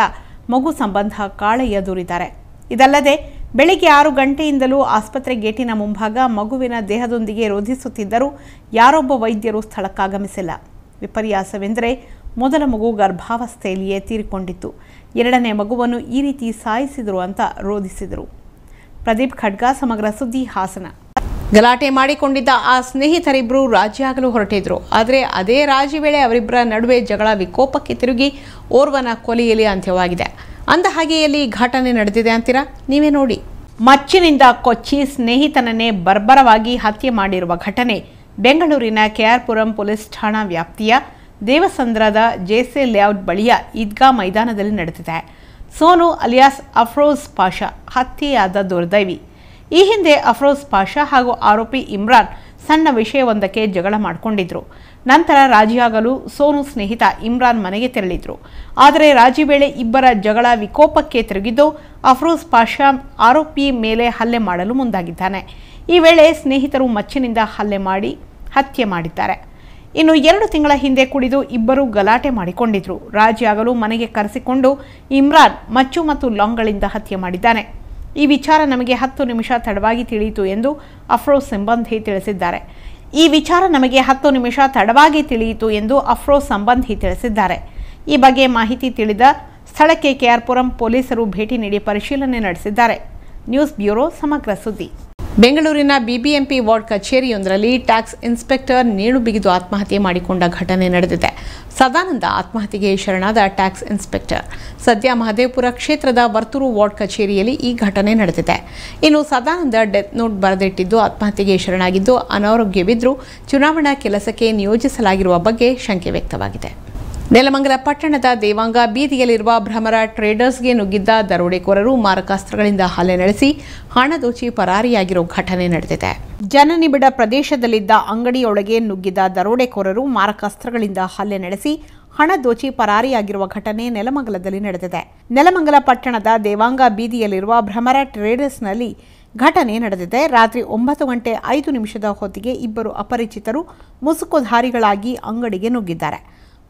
ಮಗು ಸಂಬಂಧ ಕಾಳೆಯ ದೂರಿದ್ದಾರೆ. ಇದಲ್ಲದೆ ಬೆಳಿಗ್ಗೆ 6 ಗಂಟೆಯಿಂದಲೂ ಆಸ್ಪತ್ರೆ ಗೇಟಿನ ಮುಂಭಾಗ ಮಗುವಿನ ದೇಹದೊಂದಿಗೆ ರೋಧಿಸುತ್ತಿದ್ದರೂ ಯಾರೊಬ್ಬ ವೈದ್ಯರು ಸ್ಥಳಕ್ಕಾಗಮಿಸಿಲ್ಲ. ವಿಪರ್ಯಾಸವೆಂದರೆ ಮೊದಲ ಮಗು ಗರ್ಭಾವಸ್ಥೆಯಲ್ಲಿಯೇ ತೀರಿಕೊಂಡಿತ್ತು. 2ನೇ ಮಗುವನ್ನು ಈ ರೀತಿ ಸಾಯಿಸಿದರು ಅಂತ ರೋಧಿಸಿದರು. ಪ್ರದೀಪ್ ಖಡ್ಗ, ಸಮಗ್ರ ಸುದ್ದಿ, ಹಾಸನ. ಗಲಾಟೆ ಮಾಡಿಕೊಂಡಿದ್ದ ಆ ಸ್ನೇಹಿತರಿಬ್ಬರು ರಾಜಿಯಾಗಲು ಹೊರಟಿದ್ರು. ಆದರೆ ಅದೇ ರಾಜಿ ವೇಳೆ ಅವರಿಬ್ಬರ ನಡುವೆ ಜಗಳ ವಿಕೋಪಕ್ಕೆ ತಿರುಗಿ ಓರ್ವನ ಕೊಲೆಯಲ್ಲಿ ಅಂತ್ಯವಾಗಿದೆ. ಅಂದಹಾಗೆಯಲ್ಲಿ ಘಟನೆ ನಡೆದಿದೆ ಅಂತೀರಾ? ನೀವೇ ನೋಡಿ. ಮಚ್ಚಿನಿಂದ ಕೊಚ್ಚಿ ಸ್ನೇಹಿತನನ್ನೇ ಬರ್ಬರವಾಗಿ ಹತ್ಯೆ ಮಾಡಿರುವ ಘಟನೆ ಬೆಂಗಳೂರಿನ ಕೆಆರ್ಪುರಂ ಪೊಲೀಸ್ ಠಾಣಾ ವ್ಯಾಪ್ತಿಯ ದೇವಸಂದ್ರದ ಜೆಸೆ ಲೇಔಟ್ ಬಳಿಯ ಈದ್ಗಾ ಮೈದಾನದಲ್ಲಿ ನಡೆದಿದೆ. ಸೋನು ಅಲಿಯಾಸ್ ಅಫ್ರೋಜ್ ಪಾಷಾ ಹತ್ಯೆಯಾದ ದುರ್ದೈವಿ. ಈ ಹಿಂದೆ ಅಫ್ರೋಜ್ ಪಾಷಾ ಹಾಗೂ ಆರೋಪಿ ಇಮ್ರಾನ್ ಸಣ್ಣ ವಿಷಯವೊಂದಕ್ಕೆ ಜಗಳ ಮಾಡಿಕೊಂಡಿದ್ರು. ನಂತರ ರಾಜಿಯಾಗಲು ಸೋನು ಸ್ನೇಹಿತ ಇಮ್ರಾನ್ ಮನೆಗೆ ತೆರಳಿದ್ರು. ಆದರೆ ರಾಜಿ ವೇಳೆ ಇಬ್ಬರ ಜಗಳ ವಿಕೋಪಕ್ಕೆ ತಿರುಗಿದ್ದು ಅಫ್ರೋಜ್ ಪಾಷಾ ಆರೋಪಿ ಮೇಲೆ ಹಲ್ಲೆ ಮಾಡಲು ಮುಂದಾಗಿದ್ದಾನೆ. ಈ ವೇಳೆ ಸ್ನೇಹಿತರು ಮಚ್ಚಿನಿಂದ ಹಲ್ಲೆ ಮಾಡಿ ಹತ್ಯೆ ಮಾಡಿದ್ದಾರೆ. ಇನ್ನು 2 ತಿಂಗಳ ಹಿಂದೆ ಕುಡಿದು ಇಬ್ಬರು ಗಲಾಟೆ ಮಾಡಿಕೊಂಡಿದ್ರು. ರಾಜಿಯಾಗಲು ಮನೆಗೆ ಕರೆಸಿಕೊಂಡು ಇಮ್ರಾನ್ ಮಚ್ಚು ಮತ್ತು ಲಾಂಗ್ಗಳಿಂದ ಹತ್ಯೆ ಮಾಡಿದ್ದಾನೆ. ಈ ವಿಚಾರ ನಮಗೆ 10 ನಿಮಿಷ ತಡವಾಗಿ ತಿಳಿಯಿತು ಎಂದು ಅಫ್ರೋಜ್ ಸಂಬಂಧಿ ತಿಳಿಸಿದ್ದಾರೆ. ಈ ಬಗ್ಗೆ ಮಾಹಿತಿ ತಿಳಿದ ಸ್ಥಳಕ್ಕೆ ಕೆಆರ್ಪುರಂ ಪೊಲೀಸರು ಭೇಟಿ ನೀಡಿ ಪರಿಶೀಲನೆ ನಡೆಸಿದ್ದಾರೆ. ನ್ಯೂಸ್ ಬ್ಯೂರೋ, ಸಮಗ್ರ ಸುದ್ದಿ. ಬೆಂಗಳೂರಿನ ಬಿಬಿಎಂಪಿ ವಾರ್ಡ್ ಕಚೇರಿಯೊಂದರಲ್ಲಿ ಟ್ಯಾಕ್ಸ್ ಇನ್ಸ್ಪೆಕ್ಟರ್ ನೇಣು ಬಿಗಿದು ಆತ್ಮಹತ್ಯೆ ಮಾಡಿಕೊಂಡ ಘಟನೆ ನಡೆದಿದೆ. ಸದಾನಂದ ಆತ್ಮಹತ್ಯೆಗೆ ಶರಣಾದ ಟ್ಯಾಕ್ಸ್ ಇನ್ಸ್ಪೆಕ್ಟರ್ ಸದ್ಯ ಮಹದೇವಪುರ ಕ್ಷೇತ್ರದ ವರ್ತೂರು ವಾರ್ಡ್ ಕಚೇರಿಯಲ್ಲಿ ಈ ಘಟನೆ ನಡೆದಿದೆ. ಇನ್ನು ಸದಾನಂದ ಡೆತ್ ನೋಟ್ ಬರೆದಿಟ್ಟಿದ್ದು ಆತ್ಮಹತ್ಯೆಗೆ ಶರಣಾಗಿದ್ದು ಅನಾರೋಗ್ಯವಿದ್ದರೂ ಚುನಾವಣಾ ಕೆಲಸಕ್ಕೆ ನಿಯೋಜಿಸಲಾಗಿರುವ ಬಗ್ಗೆ ಶಂಕೆ ವ್ಯಕ್ತವಾಗಿದೆ. ನೆಲಮಂಗಲ ಪಟ್ಟಣದ ದೇವಾಂಗ ಬೀದಿಯಲ್ಲಿರುವ ಭ್ರಮರ ಟ್ರೇಡರ್ಸ್ಗೆ ನುಗ್ಗಿದ್ದ ದರೋಡೆಕೋರರು ಮಾರಕಾಸ್ತ್ರಗಳಿಂದ ಹಲ್ಲೆ ನಡೆಸಿ ಹಣ ದೋಚಿ ಪರಾರಿಯಾಗಿರೋ ಘಟನೆ ನಡೆದಿದೆ. ಜನನಿಬಿಡ ಪ್ರದೇಶದಲ್ಲಿದ್ದ ಅಂಗಡಿಯೊಳಗೆ ನುಗ್ಗಿದ್ದ ದರೋಡೆಕೋರರು ಮಾರಕಾಸ್ತ್ರಗಳಿಂದ ಹಲ್ಲೆ ನಡೆಸಿ ಹಣ ದೋಚಿ ಪರಾರಿಯಾಗಿರುವ ಘಟನೆ ನೆಲಮಂಗಲದಲ್ಲಿ ನಡೆದಿದೆ. ನೆಲಮಂಗಲ ಪಟ್ಟಣದ ದೇವಾಂಗ ಬೀದಿಯಲ್ಲಿರುವ ಭ್ರಮರ ಟ್ರೇಡರ್ಸ್ನಲ್ಲಿ ಘಟನೆ ನಡೆದಿದೆ. ರಾತ್ರಿ 9:05 ಹೊತ್ತಿಗೆ ಇಬ್ಬರು ಅಪರಿಚಿತರು ಮುಸುಕುಧಾರಿಗಳಾಗಿ ಅಂಗಡಿಗೆ ನುಗ್ಗಿದ್ದಾರೆ.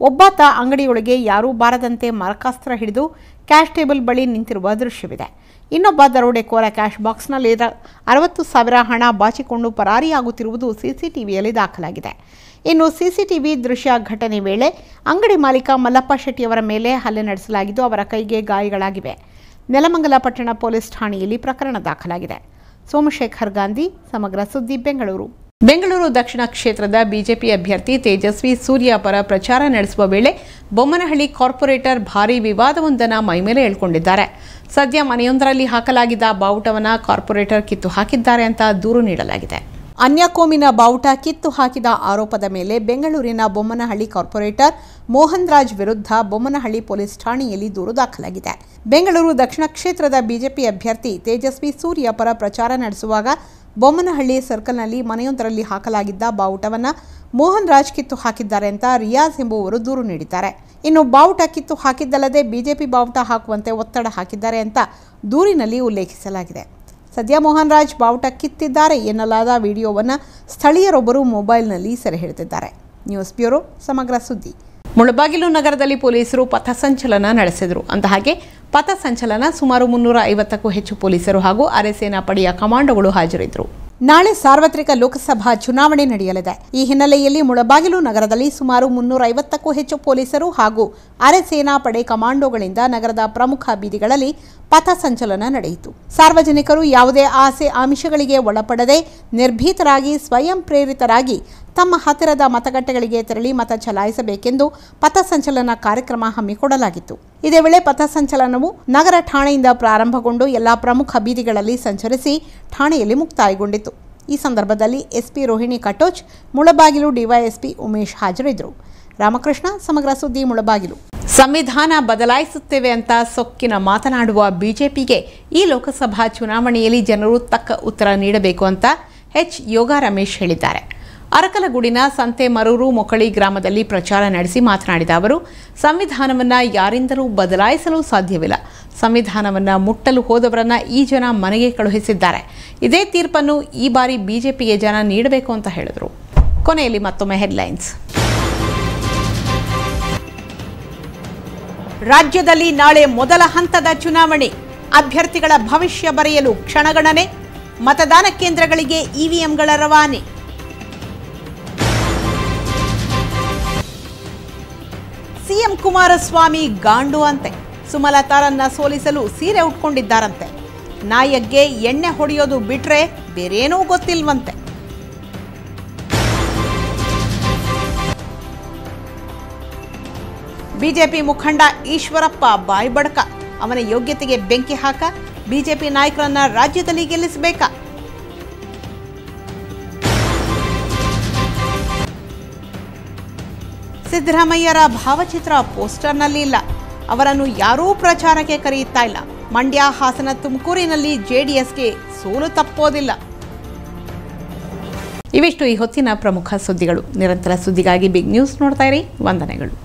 ಒಬ್ಬಾತ ಅಂಗಡಿಯೊಳಗೆ ಯಾರೂ ಬಾರದಂತೆ ಮಾರಕಾಸ್ತ್ರ ಹಿಡಿದು ಕ್ಯಾಶ್ ಟೇಬಲ್ ಬಳಿ ನಿಂತಿರುವ ದೃಶ್ಯವಿದೆ. ಇನ್ನೊಬ್ಬ ದರೋಡೆಕೋರ ಕ್ಯಾಶ್ ಬಾಕ್ಸ್ನಲ್ಲಿ 60,000 ಹಣ ಬಾಚಿಕೊಂಡು ಪರಾರಿಯಾಗುತ್ತಿರುವುದು ಸಿಸಿಟಿವಿಯಲ್ಲಿ ದಾಖಲಾಗಿದೆ. ಇನ್ನು ಸಿಸಿಟಿವಿ ದೃಶ್ಯ ಘಟನೆ ವೇಳೆ ಅಂಗಡಿ ಮಾಲೀಕ ಮಲ್ಲಪ್ಪ ಶೆಟ್ಟಿಯವರ ಮೇಲೆ ಹಲ್ಲೆ ನಡೆಸಲಾಗಿದ್ದು ಅವರ ಕೈಗೆ ಗಾಯಗಳಾಗಿವೆ. ನೆಲಮಂಗಲ ಪಟ್ಟಣ ಪೊಲೀಸ್ ಠಾಣೆಯಲ್ಲಿ ಪ್ರಕರಣ ದಾಖಲಾಗಿದೆ. ಸೋಮಶೇಖರ್ ಗಾಂಧಿ, ಸಮಗ್ರ ಸುದ್ದಿ, ಬೆಂಗಳೂರು. ಬೆಂಗಳೂರು ದಕ್ಷಿಣ ಕ್ಷೇತ್ರದ ಬಿಜೆಪಿ ಅಭ್ಯರ್ಥಿ ತೇಜಸ್ವಿ ಸೂರ್ಯ ಪರ ಪ್ರಚಾರ ನಡೆಸುವ ವೇಳೆ ಬೊಮ್ಮನಹಳ್ಳಿ ಕಾರ್ಪೊರೇಟರ್ ಭಾರೀ ವಿವಾದವೊಂದನ್ನು ಮೈಮೇಲೆ ಎಳ್ಕೊಂಡಿದ್ದಾರೆ. ಸದ್ಯ ಮನೆಯೊಂದರಲ್ಲಿ ಹಾಕಲಾಗಿದ್ದ ಬಾವುಟವನ್ನು ಕಾರ್ಪೊರೇಟರ್ ಕಿತ್ತು ಹಾಕಿದ್ದಾರೆ ಅಂತ ದೂರು ನೀಡಲಾಗಿದೆ. ಅನ್ಯಕೋಮಿನ ಬಾವುಟ ಕಿತ್ತು ಹಾಕಿದ ಆರೋಪದ ಮೇಲೆ ಬೆಂಗಳೂರಿನ ಬೊಮ್ಮನಹಳ್ಳಿ ಕಾರ್ಪೊರೇಟರ್ ಮೋಹನ್ ರಾಜ್ ವಿರುದ್ಧ ಬೊಮ್ಮನಹಳ್ಳಿ ಪೊಲೀಸ್ ಠಾಣೆಯಲ್ಲಿ ದೂರು ದಾಖಲಾಗಿದೆ. ಬೆಂಗಳೂರು ದಕ್ಷಿಣ ಕ್ಷೇತ್ರದ ಬಿಜೆಪಿ ಅಭ್ಯರ್ಥಿ ತೇಜಸ್ವಿ ಸೂರ್ಯ ಪರ ಪ್ರಚಾರ ನಡೆಸುವಾಗ ಬೊಮ್ಮನಹಳ್ಳಿ ಸರ್ಕಲ್ನಲ್ಲಿ ಮನೆಯೊಂದರಲ್ಲಿ ಹಾಕಲಾಗಿದ್ದ ಬಾವುಟವನ್ನು ಮೋಹನ್ ರಾಜ್ ಕಿತ್ತು ಹಾಕಿದ್ದಾರೆ ಅಂತ ರಿಯಾಜ್ ಎಂಬುವರು ದೂರು ನೀಡಿದ್ದಾರೆ. ಇನ್ನು ಬಾವುಟ ಕಿತ್ತು ಹಾಕಿದ್ದಲ್ಲದೆ ಬಿಜೆಪಿ ಬಾವುಟ ಹಾಕುವಂತೆ ಒತ್ತಡ ಹಾಕಿದ್ದಾರೆ ಅಂತ ದೂರಿನಲ್ಲಿ ಉಲ್ಲೇಖಿಸಲಾಗಿದೆ. ಸದ್ಯ ಮೋಹನ್ ರಾಜ್ ಬಾವುಟ ಕಿತ್ತಿದ್ದಾರೆ ಎನ್ನಲಾದ ವಿಡಿಯೋವನ್ನು ಸ್ಥಳೀಯರೊಬ್ಬರು ಮೊಬೈಲ್ನಲ್ಲಿ ಸೆರೆ ಹಿಡಿದಿದ್ದಾರೆ. ನ್ಯೂಸ್ ಬ್ಯೂರೋ, ಸಮಗ್ರ ಸುದ್ದಿ. ಮುಳಬಾಗಿಲು ನಗರದಲ್ಲಿ ಪೊಲೀಸರು ಪಥಸಂಚಲನ ನಡೆಸಿದರು. ಅಂದಹಾಗೆ ಪಥಸಂಚಲನ ಸುಮಾರು 350ಕ್ಕೂ ಹೆಚ್ಚು ಪೊಲೀಸರು ಹಾಗೂ ಅರೆಸೇನಾ ಪಡೆಯ ಕಮಾಂಡೋಗಳು ಹಾಜರಿದ್ದರು. ನಾಳೆ ಸಾರ್ವತ್ರಿಕ ಲೋಕಸಭಾ ಚುನಾವಣೆ ನಡೆಯಲಿದೆ. ಈ ಹಿನ್ನೆಲೆಯಲ್ಲಿ ಮುಳಬಾಗಿಲು ನಗರದಲ್ಲಿ ಸುಮಾರು 350ಕ್ಕೂ ಹೆಚ್ಚು ಪೊಲೀಸರು ಹಾಗೂ ಅರೆಸೇನಾ ಪಡೆ ಕಮಾಂಡೋಗಳಿಂದ ನಗರದ ಪ್ರಮುಖ ಬೀದಿಗಳಲ್ಲಿ ಪಥಸಂಚಲನ ನಡೆಯಿತು. ಸಾರ್ವಜನಿಕರು ಯಾವುದೇ ಆಸೆ ಆಮಿಷಗಳಿಗೆ ಒಳಪಡದೆ ನಿರ್ಭೀತರಾಗಿ ಸ್ವಯಂ ಪ್ರೇರಿತರಾಗಿ ತಮ್ಮ ಹತ್ತಿರದ ಮತಗಟ್ಟೆಗಳಿಗೆ ತೆರಳಿ ಮತ ಚಲಾಯಿಸಬೇಕೆಂದು ಪಥಸಂಚಲನ ಕಾರ್ಯಕ್ರಮ ಹಮ್ಮಿಕೊಳ್ಳಲಾಗಿತ್ತು. ಇದೇ ವೇಳೆ ಪಥಸಂಚಲನವು ನಗರ ಠಾಣೆಯಿಂದ ಪ್ರಾರಂಭಗೊಂಡು ಎಲ್ಲಾ ಪ್ರಮುಖ ಬೀದಿಗಳಲ್ಲಿ ಸಂಚರಿಸಿ ಠಾಣೆಯಲ್ಲಿ ಮುಕ್ತಾಯಗೊಂಡಿತು. ಈ ಸಂದರ್ಭದಲ್ಲಿ ಎಸ್ಪಿ ರೋಹಿಣಿ ಕಟೋಚ್, ಮುಳಬಾಗಿಲು ಡಿವೈಎಸ್ಪಿ ಉಮೇಶ್ ಹಾಜರಿದ್ದರು. ರಾಮಕೃಷ್ಣ, ಸಮಗ್ರ ಸುದ್ದಿ, ಮುಳಬಾಗಿಲು. ಸಂವಿಧಾನ ಬದಲಾಯಿಸುತ್ತೇವೆ ಅಂತ ಸೊಕ್ಕಿನ ಮಾತನಾಡುವ ಬಿಜೆಪಿಗೆ ಈ ಲೋಕಸಭಾ ಚುನಾವಣೆಯಲ್ಲಿ ಜನರು ತಕ್ಕ ಉತ್ತರ ನೀಡಬೇಕು ಅಂತ ಯೋಗ ರಮೇಶ್ ಹೇಳಿದ್ದಾರೆ. ಅರಕಲಗೂಡಿನ ಸಂತೆಮರೂರು ಮೊಕಳಿ ಗ್ರಾಮದಲ್ಲಿ ಪ್ರಚಾರ ನಡೆಸಿ ಮಾತನಾಡಿದ ಅವರು, ಸಂವಿಧಾನವನ್ನು ಯಾರಿಂದಲೂ ಬದಲಾಯಿಸಲು ಸಾಧ್ಯವಿಲ್ಲ. ಸಂವಿಧಾನವನ್ನು ಮುಟ್ಟಲು ಹೋದವರನ್ನ ಈ ಜನ ಮನೆಗೆ ಕಳುಹಿಸಿದ್ದಾರೆ. ಇದೇ ತೀರ್ಪನ್ನು ಈ ಬಾರಿ ಬಿಜೆಪಿಗೆ ಜನ ನೀಡಬೇಕು ಅಂತ ಹೇಳಿದರು. ಕೊನೆಯಲ್ಲಿ ಮತ್ತೊಮ್ಮೆ ಹೆಡ್ಲೈನ್ಸ್. ರಾಜ್ಯದಲ್ಲಿ ನಾಳೆ ಮೊದಲ ಹಂತದ ಚುನಾವಣೆ. ಅಭ್ಯರ್ಥಿಗಳ ಭವಿಷ್ಯ ಬರೆಯಲು ಕ್ಷಣಗಣನೆ. ಮತದಾನ ಕೇಂದ್ರಗಳಿಗೆ ಇವಿಎಂಗಳ ರವಾನೆ. ಸಿಎಂ ಕುಮಾರಸ್ವಾಮಿ ಗಾಂಡು ಅಂತೆ. ಸುಮಲತಾರನ್ನ ಸೋಲಿಸಲು ಸೀರೆ ಉಟ್ಕೊಂಡಿದ್ದಾರಂತೆ. ನಾಯಗ್ಗೆ ಎಣ್ಣೆ ಹೊಡೆಯೋದು ಬಿಟ್ರೆ ಬೇರೇನೂ ಗೊತ್ತಿಲ್ವಂತೆ. ಬಿಜೆಪಿ ಮುಖಂಡ ಈಶ್ವರಪ್ಪ ಬಾಯ್ ಬಡಕ. ಅವನ ಯೋಗ್ಯತೆಗೆ ಬೆಂಕಿ ಹಾಕ. ಬಿಜೆಪಿ ನಾಯಕರನ್ನ ರಾಜ್ಯದಲ್ಲಿ ಗೆಲ್ಲಿಸಬೇಕಾ? ಸಿದ್ದರಾಮಯ್ಯರ ಭಾವಚಿತ್ರ ಪೋಸ್ಟರ್ನಲ್ಲಿ ಇಲ್ಲ. ಅವರನ್ನು ಯಾರೂ ಪ್ರಚಾರಕ್ಕೆ ಕರೆಯುತ್ತಾ ಇಲ್ಲ. ಮಂಡ್ಯ, ಹಾಸನ, ತುಮಕೂರಿನಲ್ಲಿ ಜೆಡಿಎಸ್ಗೆ ಸೋಲು ತಪ್ಪೋದಿಲ್ಲ. ಇವಿಷ್ಟು ಈ ಹೊತ್ತಿನ ಪ್ರಮುಖ ಸುದ್ದಿಗಳು. ನಿರಂತರ ಸುದ್ದಿಗಾಗಿ ಬಿಗ್ ನ್ಯೂಸ್ ನೋಡ್ತಾ ಇರಿ. ವಂದನೆಗಳು.